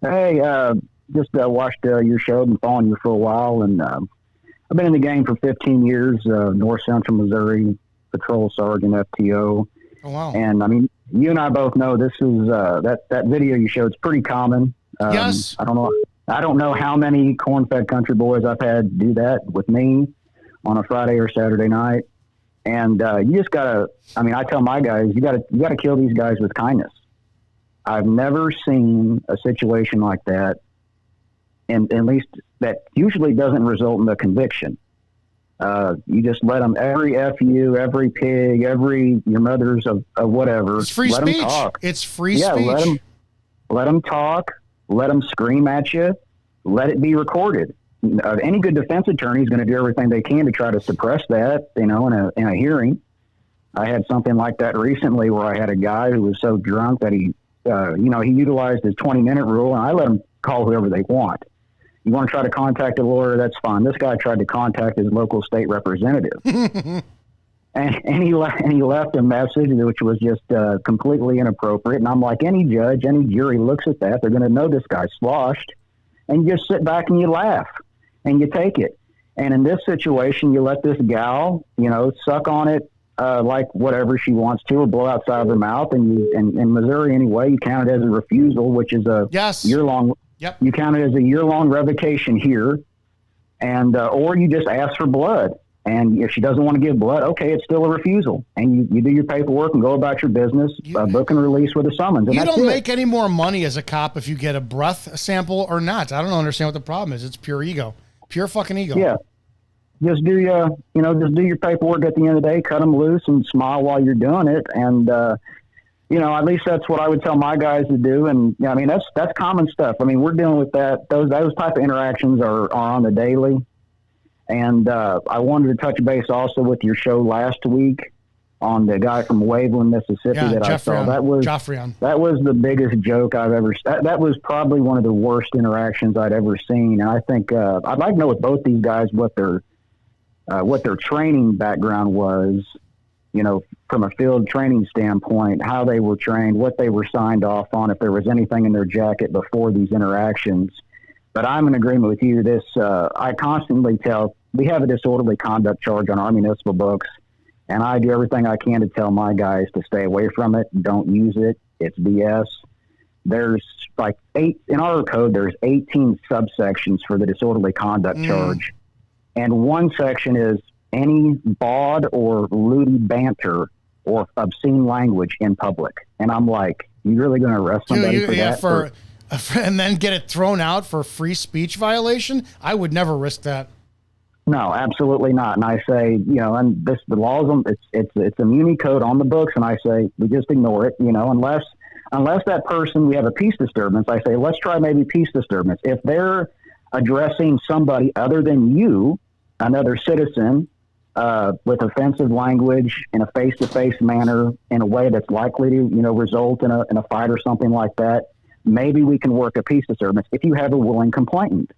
Hey, just watched your show and following you for a while, and I've been in the game for 15 years, North Central Missouri, Patrol Sergeant, FTO. Oh, wow. And, I mean, you and I both know this is that video you showed is pretty common. Yes. I don't know how many corn-fed country boys I've had do that with me on a Friday or Saturday night. And you just gotta. I mean, I tell my guys, you gotta kill these guys with kindness. I've never seen a situation like that, and at least that usually doesn't result in a conviction. You just let them, every FU, every pig, every your mother's of whatever. It's free let speech. Them talk. It's free speech. Let them talk. Let them scream at you. Let it be recorded. Any good defense attorney is going to do everything they can to try to suppress that, in a hearing. I had something like that recently where I had a guy who was so drunk that he utilized his 20-minute rule, and I let him call whoever they want. You want to try to contact a lawyer, that's fine. This guy tried to contact his local state representative. and he left a message which was just completely inappropriate. And I'm like, any judge, any jury looks at that, they're going to know this guy's sloshed. And you just sit back and you laugh and you take it. And in this situation, you let this gal, suck on it like whatever she wants to, or blow outside of her mouth. And in Missouri anyway, you count it as a refusal, which is a year-long. Yep. You count it as a year-long revocation here, and or you just ask for blood. And if she doesn't want to give blood, okay, it's still a refusal. And you do your paperwork and go about your business, book and release with a summons. And you that's don't it. make any more money as a cop if you get a breath sample or not. I don't understand what the problem is. It's pure ego, pure fucking ego. Yeah. Just do your paperwork at the end of the day, cut them loose and smile while you're doing it. And, at least that's what I would tell my guys to do. And that's common stuff. I mean, we're dealing with that. Those type of interactions are on the daily. And I wanted to touch base also with your show last week on the guy from Waveland, Mississippi I saw. That was the biggest joke I've ever. That was probably one of the worst interactions I'd ever seen. And I think I'd like to know with both these guys what their training background was. From a field training standpoint, how they were trained, what they were signed off on, if there was anything in their jacket before these interactions. But I'm in agreement with you. I constantly tell, we have a disorderly conduct charge on our municipal books, and I do everything I can to tell my guys to stay away from it. Don't use it. It's BS. There's in our code, there's 18 subsections for the disorderly conduct charge. And one section is any bawd or lewd banter or obscene language in public. And I'm like, you really going to arrest somebody for that? And then get it thrown out for free speech violation? I would never risk that. No, absolutely not. And I say, and the laws, it's a muni code on the books. And I say, we just ignore it, unless that person, we have a peace disturbance. I say, let's try maybe peace disturbance. If they're addressing somebody other than you, another citizen, with offensive language in a face-to-face manner in a way that's likely to, result in a fight or something like that, maybe we can work a peace disturbance if you have a willing complainant.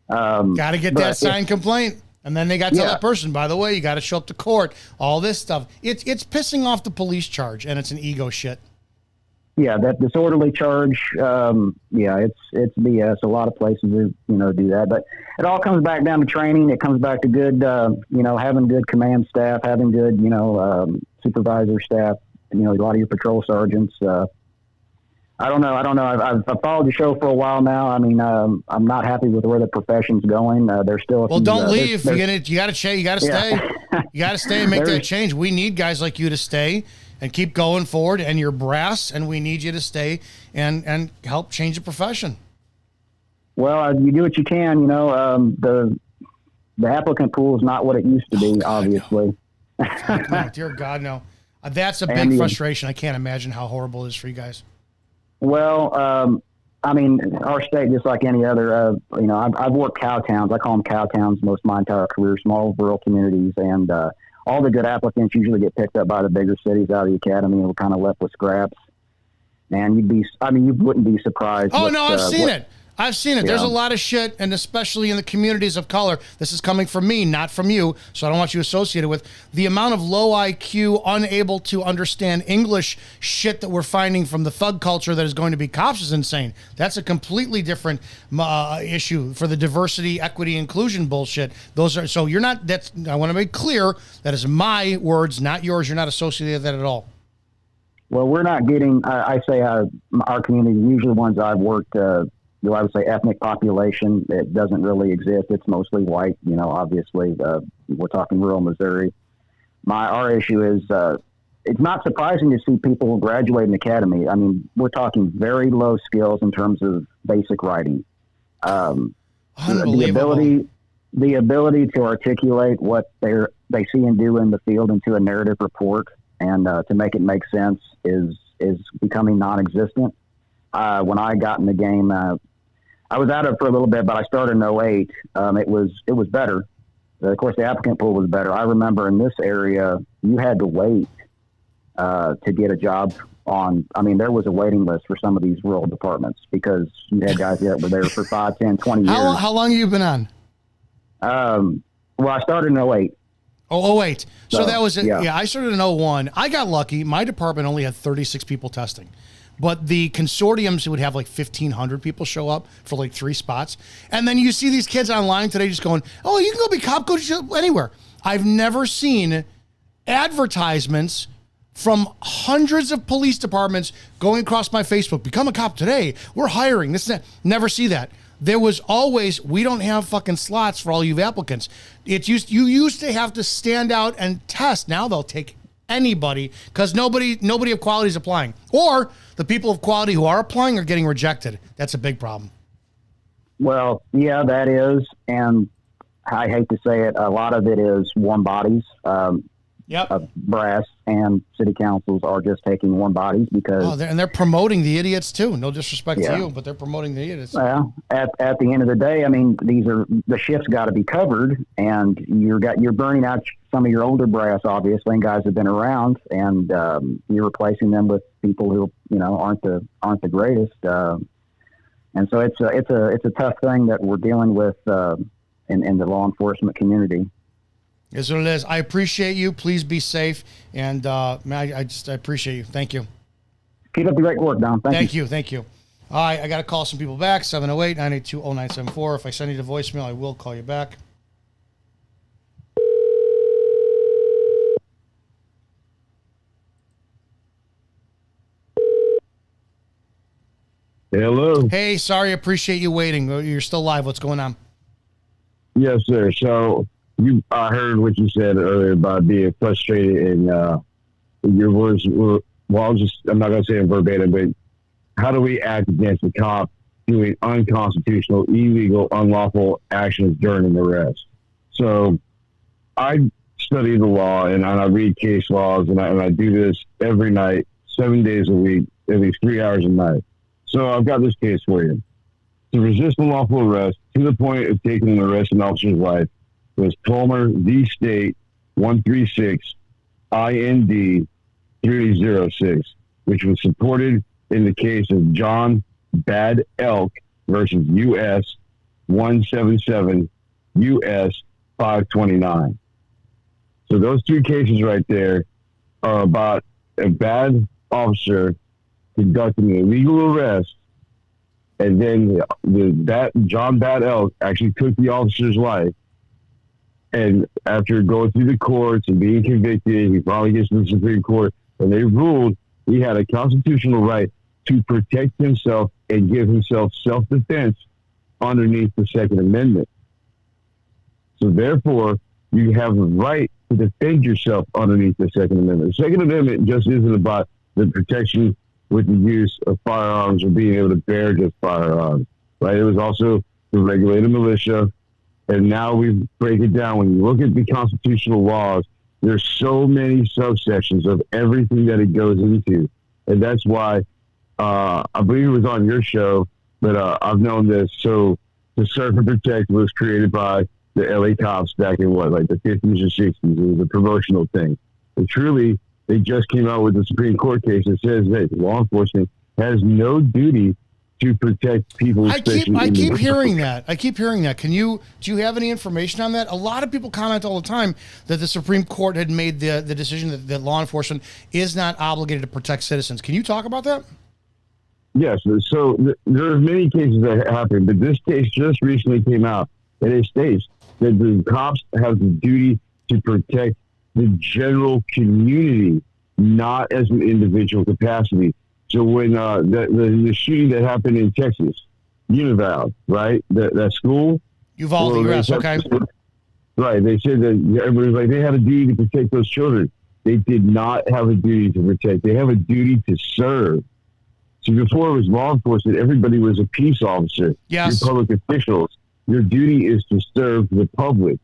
Got to get that signed complaint. And then they got to tell that person, by the way, you got to show up to court, all this stuff. It's pissing off the police charge, and it's an ego shit. Yeah, that disorderly charge, it's BS. A lot of places do that. But it all comes back down to training. It comes back to good, having good command staff, having good, supervisor staff, a lot of your patrol sergeants. I don't know. I've followed the show for a while now. I mean, I'm not happy with where the profession's going. There's still don't leave. You got to stay. You got to stay and make that change. We need guys like you to stay and keep going forward, and you're brass, and we need you to stay and help change the profession. Well, you do what you can. The applicant pool is not what it used to be, obviously. No, dear God, no. That's a big frustration. I can't imagine how horrible it is for you guys. Well, our state, just like any other, I've worked cow towns. I call them cow towns most of my entire career, small rural communities, and all the good applicants usually get picked up by the bigger cities out of the academy, and we're kind of left with scraps. And you wouldn't be surprised. Oh, no, I've seen it. I've seen it. Yeah. There's a lot of shit, and especially in the communities of color. This is coming from me, not from you, so I don't want you associated with the amount of low IQ, unable to understand English shit that we're finding from the thug culture that is going to be cops is insane. That's a completely different issue for the diversity, equity, inclusion bullshit. So you're not, I want to make clear, that is my words, not yours. You're not associated with that at all. Well, we're not getting, I say our community, usually ones I've worked, I would say ethnic population, it doesn't really exist. It's mostly white, obviously. We're talking rural Missouri. Our issue is it's not surprising to see people graduate in academy. I mean, we're talking very low skills in terms of basic writing. The the ability to articulate what they see and do in the field into a narrative report and to make it make sense is becoming non-existent. When I got in the game, I was out of it for a little bit, but I started in 2008. It was better. Of course, the applicant pool was better. I remember in this area, you had to wait to get a job there was a waiting list for some of these rural departments because you had guys that were there for 5, 10, 20 years. How long have you been on? Well, I started in 2008. Oh, 08. So that was it. Yeah. I started in 01. I got lucky. My department only had 36 people testing. But the consortiums would have like 1,500 people show up for like 3 spots. And then you see these kids online today just going, oh, you can go be cop coach anywhere. I've never seen advertisements from hundreds of police departments going across my Facebook. Become a cop today. We're hiring. This and that. Never see that. There was always, we don't have fucking slots for all you applicants. You used to have to stand out and test. Now they'll take anybody because nobody of quality is applying. Or the people of quality who are applying are getting rejected. That's a big problem. Well, yeah, that is. And I hate to say it, a lot of it is warm bodies. Brass and city councils are just taking warm bodies because... they're promoting the idiots too. No disrespect to you, but they're promoting the idiots. Well, at the end of the day, the shift's got to be covered, and you're burning out some of your older brass, obviously, and guys have been around, and you're replacing them with people who aren't the greatest. And so it's a tough thing that we're dealing with in the law enforcement community. Is what it is. I appreciate you. Please be safe. And man, I appreciate you. Thank you. Keep up the great work, Don. Thank you. All right, I got to call some people back. 708-982-0974. If I send you to voicemail, I will call you back. Hello. Hey, sorry. Appreciate you waiting. You're still live. What's going on? Yes, sir. So I heard what you said earlier about being frustrated, and your words were, I'm not going to say it verbatim, but how do we act against the cop doing unconstitutional, illegal, unlawful actions during an arrest? So I study the law, and I read case laws, and I do this every night, 7 days a week, at least 3 hours a night. So I've got this case for you. To resist unlawful arrest to the point of taking an arresting officer's life was Palmer v. State 136 IND 306, which was supported in the case of John Bad Elk versus U.S. 177 U.S. 529. So those 2 cases right there are about a bad officer conducting an illegal arrest, and then that John Bad Elk actually took the officer's life. And after going through the courts and being convicted, he finally gets to the Supreme Court, and they ruled he had a constitutional right to protect himself and give himself self-defense underneath the Second Amendment. So therefore, you have the right to defend yourself underneath the Second Amendment. The Second Amendment just isn't about the protection with the use of firearms or being able to bear just firearms, right? It was also the regulated militia. And now we break it down. When you look at the constitutional laws, there's so many subsections of everything that it goes into. And that's why I believe it was on your show, but I've known this. So the Serve and Protect was created by the LA cops back in the 50s or 60s. It was a promotional thing. And truly, they just came out with a Supreme Court case that says that law enforcement has no duty to protect people. I keep hearing that. Do you have any information on that? A lot of people comment all the time that the Supreme Court had made the decision that law enforcement is not obligated to protect citizens. Can you talk about that? Yes. So there are many cases that happen, but this case just recently came out, and it states that the cops have the duty to protect the general community, not as an individual capacity. So when the shooting that happened in Texas, Unival, right? That school? Uvalde, yes, okay. Right. They said that everybody was like, they had a duty to protect those children. They did not have a duty to protect. They have a duty to serve. So before it was law enforcement, everybody was a peace officer. Yes. You're public officials. Your duty is to serve the public.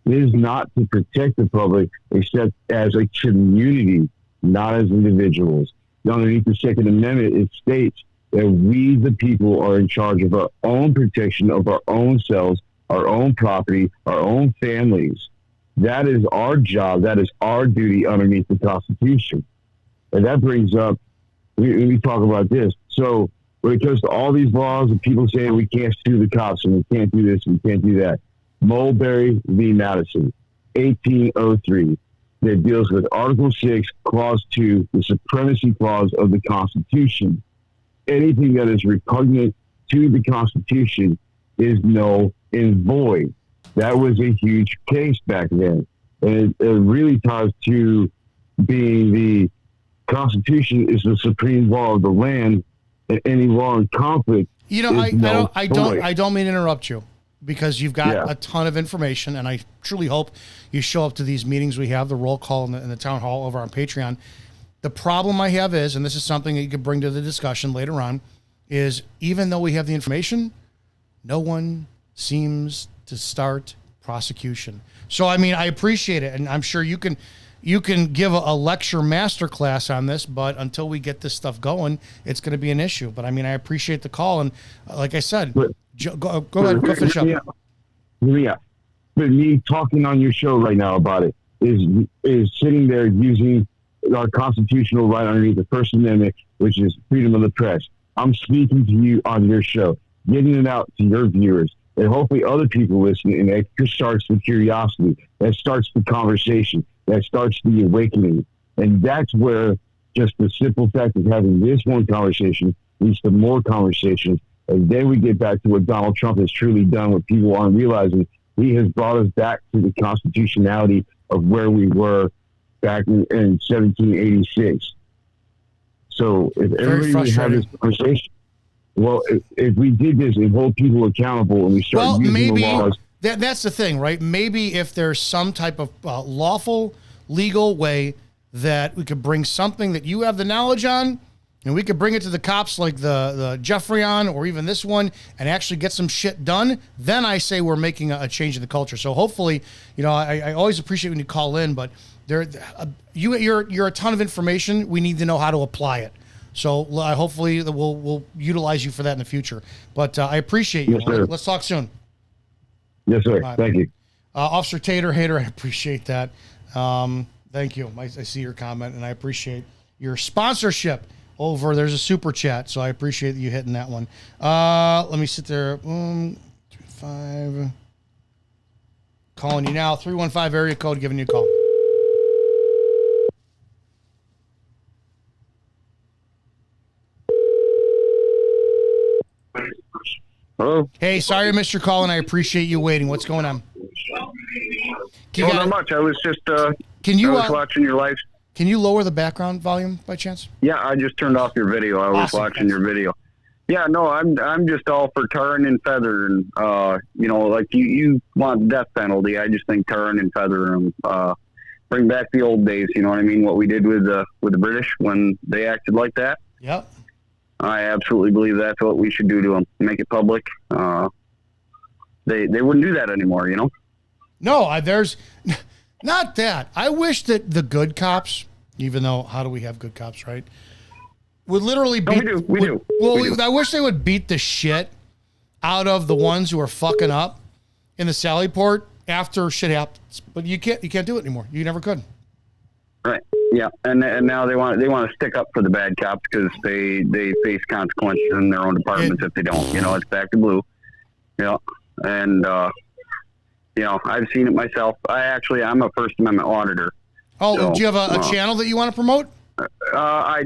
It is not to protect the public, except as a community, not as individuals. Underneath the Second Amendment, it states that we, the people, are in charge of our own protection of our own selves, our own property, our own families. That is our job. That is our duty underneath the Constitution. And that brings up, we talk about this. So when it comes to all these laws and people saying we can't sue the cops and we can't do this and we can't do that, Mulberry v. Madison, 1803, that deals with Article 6, Clause 2, the supremacy clause of the Constitution. Anything that is repugnant to the Constitution is null and void. That was a huge case back then. And it really ties to being the Constitution is the supreme law of the land, and any law in conflict. You know, I don't mean to interrupt you, because you've got a ton of information, and I truly hope you show up to these meetings we have, the roll call in the town hall over on Patreon. The problem I have is, and this is something that you could bring to the discussion later on, is even though we have the information, no one seems to start prosecution. So, I mean, I appreciate it, and I'm sure you can give a lecture masterclass on this, but until we get this stuff going, it's going to be an issue. But, I mean, I appreciate the call, and like I said, go ahead, go finish up. Yeah. But me talking on your show right now about it is sitting there using our constitutional right underneath the First Amendment, which is freedom of the press. I'm speaking to you on your show, getting it out to your viewers, and hopefully other people listening, and that starts the curiosity, that starts the conversation, that starts the awakening. And that's where just the simple fact of having this one conversation leads to more conversations. And then we get back to what Donald Trump has truly done, what people aren't realizing. He has brought us back to the constitutionality of where we were back in 1786. So if everybody would have this conversation, well, if we did this and hold people accountable and we start using the laws. That's the thing, right? Maybe if there's some type of lawful, legal way that we could bring something that you have the knowledge on, and we could bring it to the cops like the Jeffreyon or even this one and actually get some shit done, then I say we're making a change in the culture. So hopefully, you know, I always appreciate when you call in, but you're a ton of information. We need to know how to apply it. So hopefully we'll utilize you for that in the future. But I appreciate you. Yes, Let's talk soon. Yes, sir. Right. Thank you. Officer Hater, I appreciate that. Thank you. I see your comment, and I appreciate your sponsorship over. There's a super chat, so I appreciate you hitting that one. Let me sit there. 5. Calling you now. 315 area code, giving you a call. Hello. Hey, sorry I missed your call, and I appreciate you waiting. What's going on? Not much. I was just I was watching your live. Can you lower the background volume by chance? Yeah, I just turned off your video. I was watching your video. Yeah, no, I'm just all for tarring and feathering. You know, like you want death penalty. I just think tarring and feathering them. Bring back the old days. You know what I mean? What we did with the British when they acted like that. Yep. I absolutely believe that's what we should do to them. Make it public. They wouldn't do that anymore, you know? No, there's not that. I wish that the good cops, even though how do we have good cops, right? Would literally beat. No, we do. I wish they would beat the shit out of the ones who are fucking up in the Sally Port after shit happens. But you can't do it anymore. You never could. Right. Yeah, and now they want to stick up for the bad cops because they face consequences in their own departments if they don't. You know, it's back to blue. You know, and you know, I've seen it myself. I'm a First Amendment auditor. Oh, so, do you have a channel that you want to promote? I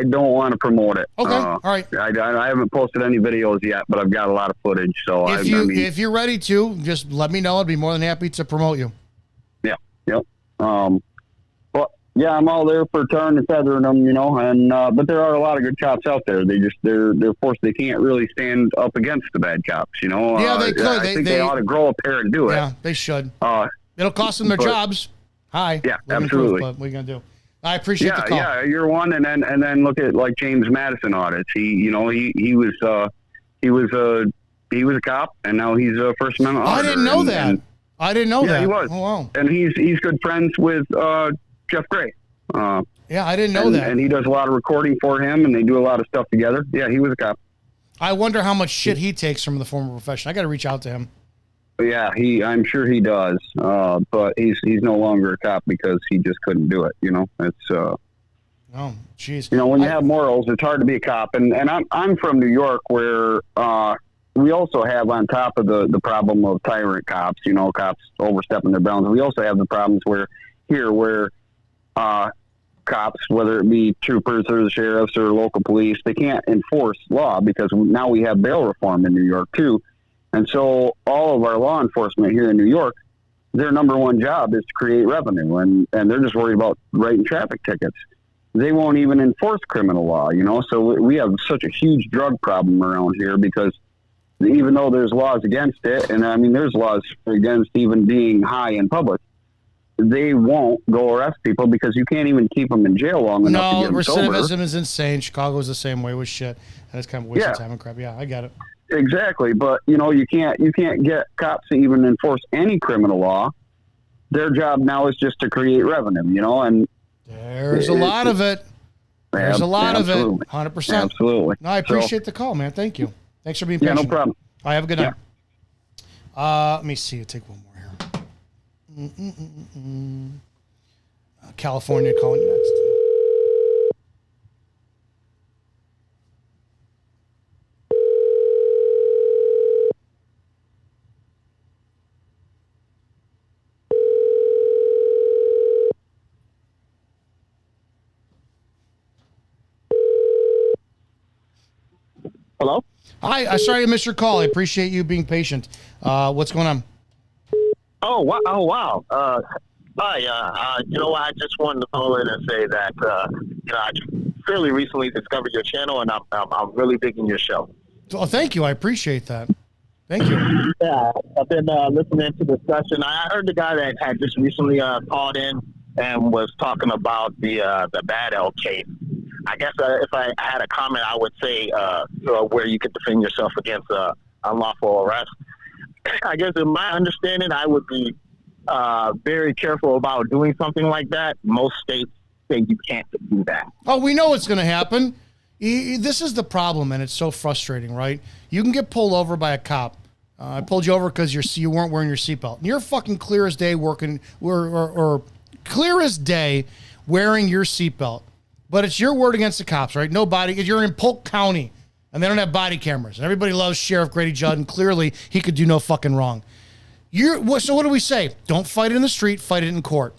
don't want to promote it. Okay, all right. I haven't posted any videos yet, but I've got a lot of footage. So if you're ready to, just let me know. I'd be more than happy to promote you. Yeah. Yep. Yeah, I'm all there for tarring and feathering them, you know, and but there are a lot of good cops out there. They're forced. They can't really stand up against the bad cops, you know. Yeah, they could. I think they ought to grow up here and do it. Yeah, they should. It'll cost them their jobs. Hi. Yeah, absolutely. What are you gonna do? I appreciate the call. Yeah, you're one, and then look at like James Madison audits. He was a He was a cop, and now he's a First Amendment I auditor. didn't know that. I didn't know that. Yeah, he was. Oh, wow. And he's good friends with Jeff Gray. Yeah, I didn't know that. And he does a lot of recording for him, and they do a lot of stuff together. Yeah, he was a cop. I wonder how much shit he takes from the former profession. I got to reach out to him. Yeah, I'm sure he does. But he's no longer a cop because he just couldn't do it. You know, it's. Oh, jeez. You know, when you have morals, it's hard to be a cop. And I'm from New York, where we also have, on top of the problem of tyrant cops, you know, cops overstepping their bounds. We also have the problems where cops, whether it be troopers or the sheriffs or local police, they can't enforce law because now we have bail reform in New York too. And so all of our law enforcement here in New York, their number one job is to create revenue, and they're just worried about writing traffic tickets. They won't even enforce criminal law, you know? So we have such a huge drug problem around here because even though there's laws against it, and I mean, there's laws against even being high in public, they won't go arrest people because you can't even keep them in jail long enough to get them sober. Recidivism is insane. Chicago's the same way with shit. And it's kind of a waste of time and crap. Yeah, I get it. Exactly. But, you know, you can't get cops to even enforce any criminal law. Their job now is just to create revenue, you know, and there's a lot of it. There's a lot of it. 100%. Absolutely. No, I appreciate the call, man. Thank you. Thanks for being patient. Yeah, no problem. All right, have a good night. Let me see. I'll take one more here. California calling you next. Hello? Hi, sorry I missed your call. I appreciate you being patient. What's going on? Oh, wow. Oh, wow. Hi, you know, I just wanted to call in and say that, you know, I fairly recently discovered your channel, and I'm really digging your show. Oh, thank you. I appreciate that. Thank you. Yeah, I've been listening to the discussion. I heard the guy that had just recently called in and was talking about the Bad L case. I guess if I had a comment, I would say where you could defend yourself against unlawful arrest. I guess in my understanding, I would be very careful about doing something like that. Most states say you can't do that. Oh, we know what's going to happen. This is the problem, and it's so frustrating, right? You can get pulled over by a cop. I pulled you over because you weren't wearing your seatbelt. You're fucking clear as day working, or clear as day wearing your seatbelt. But it's your word against the cops, right? Nobody. You're in Polk County, and they don't have body cameras. And everybody loves Sheriff Grady Judd, and clearly he could do no fucking wrong. So what do we say? Don't fight it in the street, fight it in court.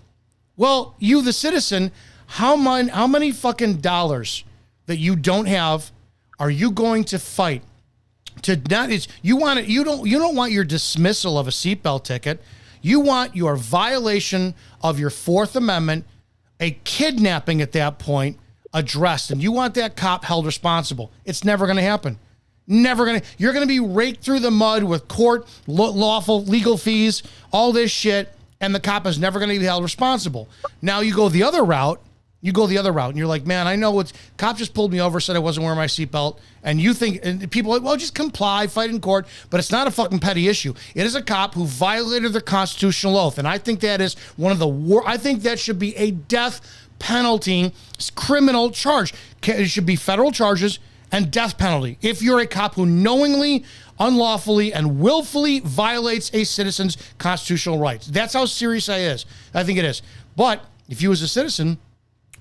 Well, you, the citizen, how many fucking dollars that you don't have are you going to fight to not? You don't want your dismissal of a seatbelt ticket. You want your violation of your Fourth Amendment, a kidnapping at that point, addressed, and you want that cop held responsible. It's never going to happen. Never going to. You're going to be raked through the mud with court, lawful, legal fees, all this shit, and the cop is never going to be held responsible. Now you go the other route. And you're like, man, I know cop just pulled me over, said I wasn't wearing my seatbelt, and you think, and people are like, well, just comply, fight in court, but it's not a fucking petty issue. It is a cop who violated their constitutional oath, and I think that is one of the I think that should be a death penalty, criminal charge. It should be federal charges and death penalty if you're a cop who knowingly, unlawfully, and willfully violates a citizen's constitutional rights. That's how serious I think it is. But if you as a citizen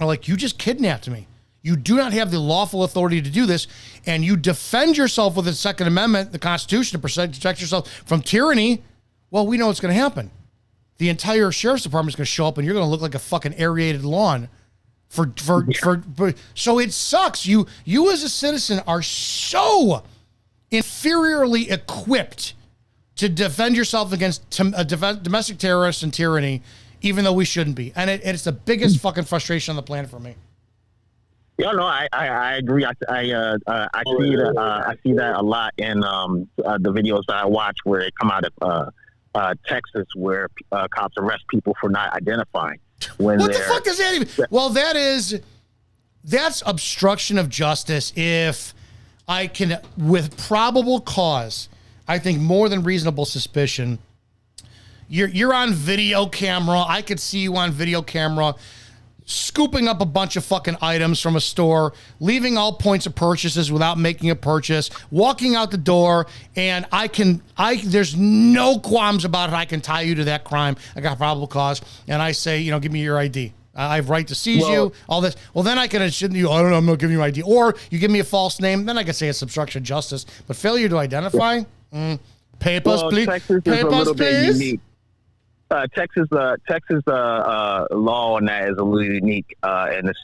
are like, you just kidnapped me, you do not have the lawful authority to do this, and you defend yourself with the Second Amendment, the Constitution, to protect yourself from tyranny, well, we know what's going to happen. The entire sheriff's department is going to show up, and you're going to look like a fucking aerated lawn. So it sucks. You as a citizen are so inferiorly equipped to defend yourself against domestic terrorists and tyranny, even though we shouldn't be. And it's the biggest fucking frustration on the planet for me. Yeah, no, I agree. I see that a lot in the videos that I watch where they come out of Texas, where cops arrest people for not identifying. What the fuck is that even? Well, that's obstruction of justice. If I can, with probable cause, I think more than reasonable suspicion. You're on video camera. I could see you on video camera scooping up a bunch of fucking items from a store, leaving all points of purchases without making a purchase, walking out the door, and there's no qualms about it. I can tie you to that crime. I got probable cause, and I say, give me your ID. I have right to seize you, all this. Well, then I can assume you, I don't know, I'm not giving you ID. Or you give me a false name, then I can say it's obstruction of justice. But failure to identify? Papers, please. Texas is a little bit unique. Texas law on that is a little unique in a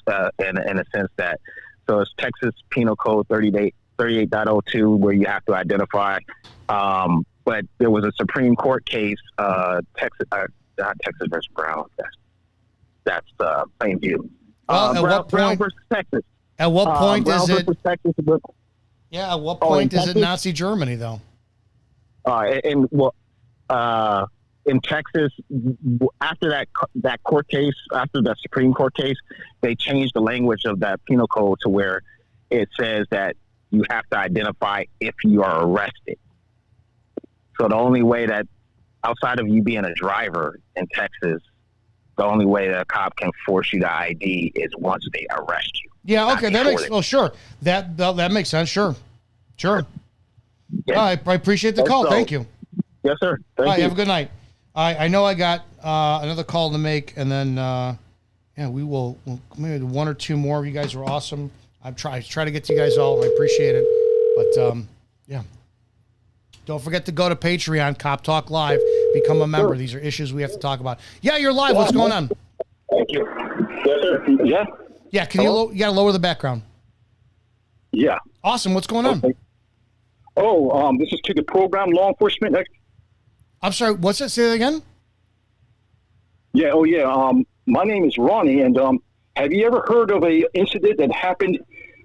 sense that, so it's Texas Penal Code 38.02 where you have to identify. But there was a Supreme Court case, not Texas versus Brown. That's Plainview. Brown versus Texas. At what point Brown is it? Texas, At what point is it Nazi Germany though? In Texas, after that court case, after that Supreme Court case, they changed the language of that penal code to where it says that you have to identify if you are arrested. So the only way that, outside of you being a driver in Texas, the only way that a cop can force you to ID is once they arrest you. Yeah, okay, that makes sure. That makes sense. Sure. Yeah. I appreciate the call. Thank you. Yes, sir. Thank you. Have a good night. I know I got another call to make, and then we'll maybe one or two more. You guys are awesome. I try to get to you guys all. I appreciate it, but don't forget to go to Patreon, Cop Talk Live. Become a member. Sure. These are issues we have to talk about. Yeah, you're live. What's going on? Thank you. Yes, sir. Yeah. Yeah. Can you gotta lower the background? Yeah. Awesome. What's going on? This is to the program law enforcement. I'm sorry, what's that? Say that again? Yeah, my name is Ronnie, and have you ever heard of a incident that happened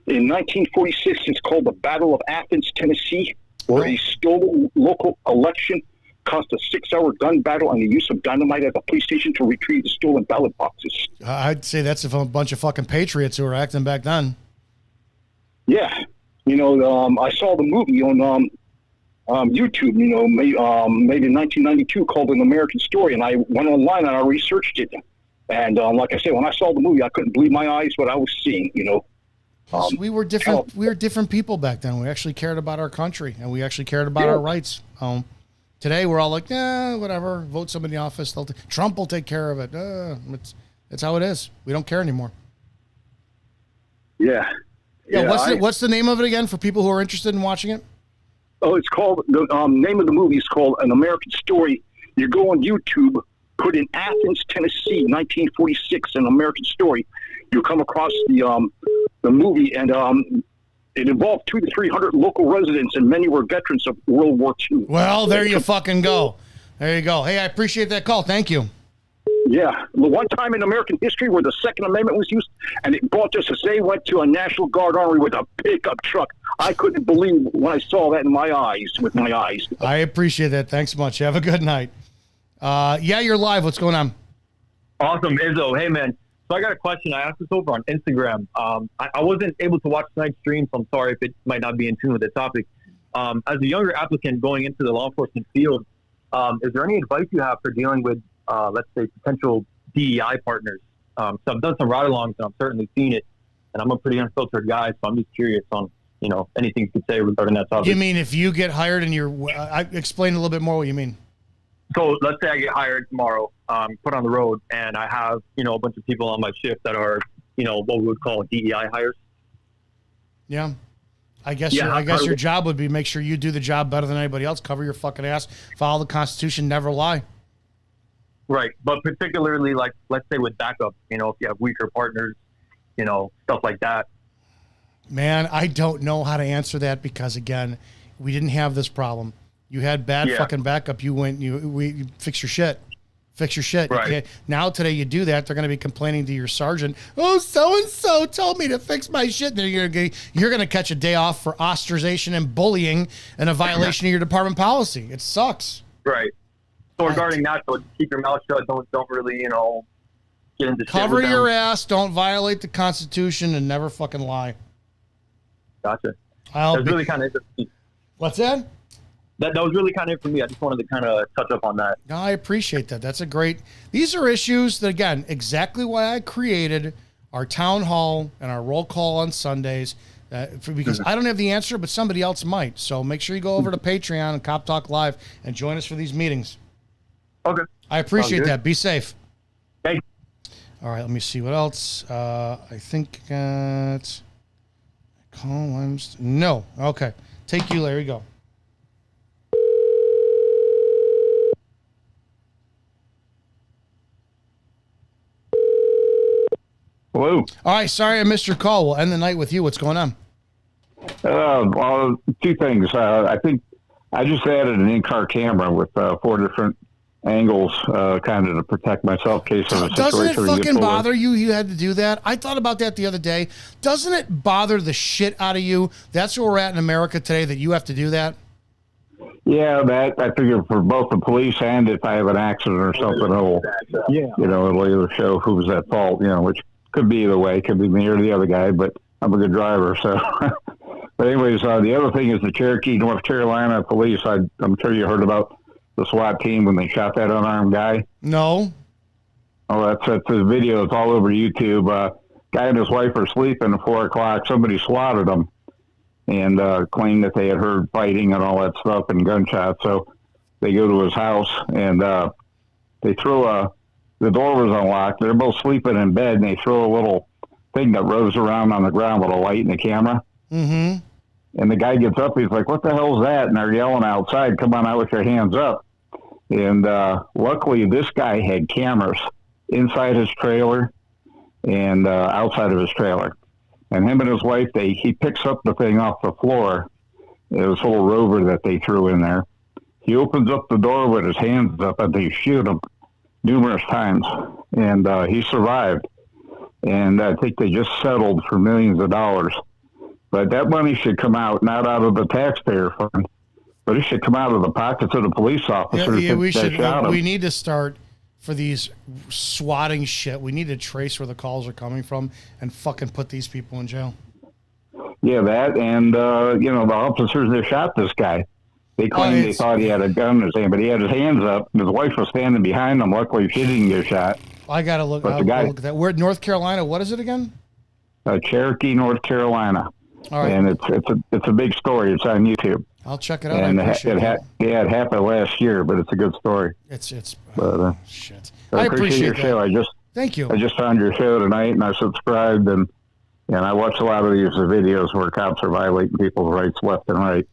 in 1946? It's called the Battle of Athens, Tennessee, where a stolen local election caused a 6-hour gun battle and the use of dynamite at the police station to retrieve the stolen ballot boxes. I'd say that's a bunch of fucking patriots who were acting back then. Yeah. I saw the movie on YouTube, made in 1992 called An American Story, and I went online and I researched it. And like I said, when I saw the movie, I couldn't believe my eyes what I was seeing, we were different. We were different people back then. We actually cared about our country, and we actually cared about our rights. Today, we're all like, whatever, vote somebody in office. Trump will take care of it. It's how it is. We don't care anymore. Yeah. What's the name of it again for people who are interested in watching it? Oh, it's called, the name of the movie is called An American Story. You go on YouTube, put in Athens, Tennessee, 1946, An American Story. You'll come across the movie, and it involved 200 to 300 local residents, and many were veterans of World War II. Well, there you fucking go. There you go. Hey, I appreciate that call. Thank you. Yeah. The one time in American history where the Second Amendment was used, and it brought us as they went to a National Guard armory with a pickup truck. I couldn't believe when I saw that with my eyes. I appreciate that. Thanks much. Have a good night. You're live. What's going on? Awesome. Izzo. Hey, man. So I got a question. I asked this over on Instagram. I wasn't able to watch tonight's stream, so I'm sorry if it might not be in tune with the topic. As a younger applicant going into the law enforcement field, is there any advice you have for dealing with, let's say, potential DEI partners? So I've done some ride-alongs, and I've certainly seen it, and I'm a pretty unfiltered guy, so I'm just curious on, anything you could say regarding that topic. You mean if you get hired and explain a little bit more what you mean. So let's say I get hired tomorrow, put on the road, and I have, a bunch of people on my shift that are, what we would call DEI hires. Yeah. I guess your job would be make sure you do the job better than anybody else, cover your fucking ass, follow the Constitution, never lie. Right. But particularly, like, let's say with backup, if you have weaker partners, stuff like that. Man, I don't know how to answer that because, again, we didn't have this problem. You had bad fucking backup. You fix your shit. Fix your shit. Right. Now, today, you do that, they're going to be complaining to your sergeant, so-and-so told me to fix my shit. And you're going to catch a day off for ostracization and bullying and a violation of your department policy. It sucks. Right. So regarding that, so keep your mouth shut. Don't really, get into shit. Cover your ass. Don't violate the Constitution and never fucking lie. Gotcha. That's really kind of interesting. What's that? that was really kind of it for me. I just wanted to kind of touch up on that. No, I appreciate that. That's a great. These are issues that, again, exactly why I created our town hall and our roll call on Sundays. Because I don't have the answer, but somebody else might. So make sure you go over to Patreon and Cop Talk Live and join us for these meetings. Okay. I appreciate that. Be safe. Thanks. All right, let me see what else. I think it's no. Okay. Take you, Larry. Go. Hello. All right, sorry I missed your call. We'll end the night with you. What's going on? Well, two things. I think I just added an in-car camera with 4 different angles, kind of to protect myself in case of a situation. Doesn't it fucking bother you? You had to do that. I thought about that the other day. Doesn't it bother the shit out of you? That's where we're at in America today, that you have to do that. Yeah, that I figure for both the police and if I have an accident or something, it'll either show who was at fault. Which could be either way. Could be me or the other guy, but I'm a good driver, so. But anyways, the other thing is the Cherokee, North Carolina police. I'm sure you heard about the SWAT team when they shot that unarmed guy. No. Oh, that's his video. It's all over YouTube. Guy and his wife are sleeping at 4 o'clock. Somebody swatted them and claimed that they had heard fighting and all that stuff and gunshots. So they go to his house and they throw the door was unlocked. They're both sleeping in bed, and they throw a little thing that rolls around on the ground with a light and a camera. Mm-hmm. And the guy gets up. He's like, "What the hell's that?" And they're yelling outside, "Come on out with your hands up!" And luckily, this guy had cameras inside his trailer and outside of his trailer. And him and his wife, he picks up the thing off the floor. It was a little rover that they threw in there. He opens up the door with his hands up, and they shoot him numerous times, and he survived. And I think they just settled for millions of dollars. But that money should come out, not out of the taxpayer fund, but it should come out of the pockets of the police officers. Yeah, we should. We need to start for these swatting shit. We need to trace where the calls are coming from and fucking put these people in jail. Yeah, that and the officers that shot this guy. They claimed they thought he had a gun in his hand, but he had his hands up. And his wife was standing behind him. Luckily, she didn't get shot. I got to look. Look at that. We're at North Carolina. What is it again? Cherokee, North Carolina. All right. And it's a big story. It's on YouTube. I'll check it out. And it happened last year, but it's a good story. Shit. I appreciate your show. Thank you. I just found your show tonight, and I subscribed, and I watch a lot of these videos where cops are violating people's rights left and right.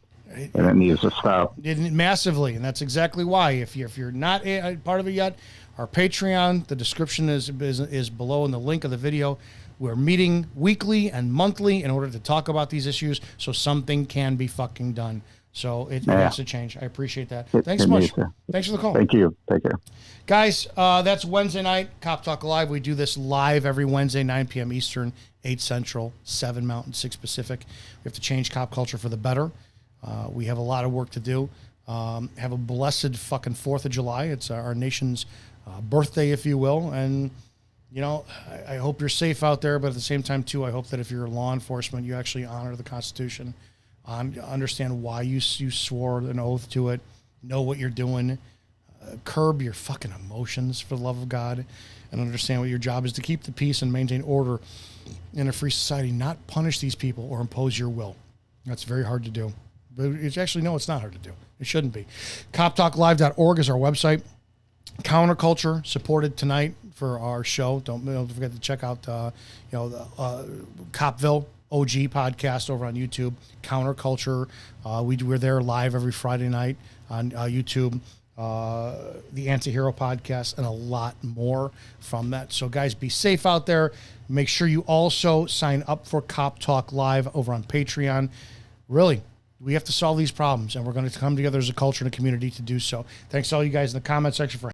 And it needs to stop. Massively, and that's exactly why. If you're not a part of it yet, our Patreon, the description is below in the link of the video. We're meeting weekly and monthly in order to talk about these issues so something can be fucking done. So it has to change. I appreciate that. Thanks so much. Thanks for the call. Thank you. Take care. Guys, that's Wednesday night, Cop Talk Live. We do this live every Wednesday, 9 p.m. Eastern, 8 Central, 7 Mountain, 6 Pacific. We have to change cop culture for the better. We have a lot of work to do. Have a blessed fucking 4th of July. It's our nation's birthday, if you will. And, I hope you're safe out there. But at the same time, too, I hope that if you're law enforcement, you actually honor the Constitution. Understand why you swore an oath to it. Know what you're doing. Curb your fucking emotions, for the love of God. And understand what your job is to keep the peace and maintain order in a free society, not punish these people or impose your will. That's very hard to do. But it's actually, no, it's not hard to do. It shouldn't be. CopTalkLive.org is our website. Counterculture supported tonight for our show. Don't forget to check out the Copville OG podcast over on YouTube. Counterculture. We're there live every Friday night on YouTube. The Anti-Hero podcast and a lot more from that. So guys, be safe out there. Make sure you also sign up for Cop Talk Live over on Patreon. Really, we have to solve these problems, and we're going to come together as a culture and a community to do so. Thanks to all you guys in the comment section for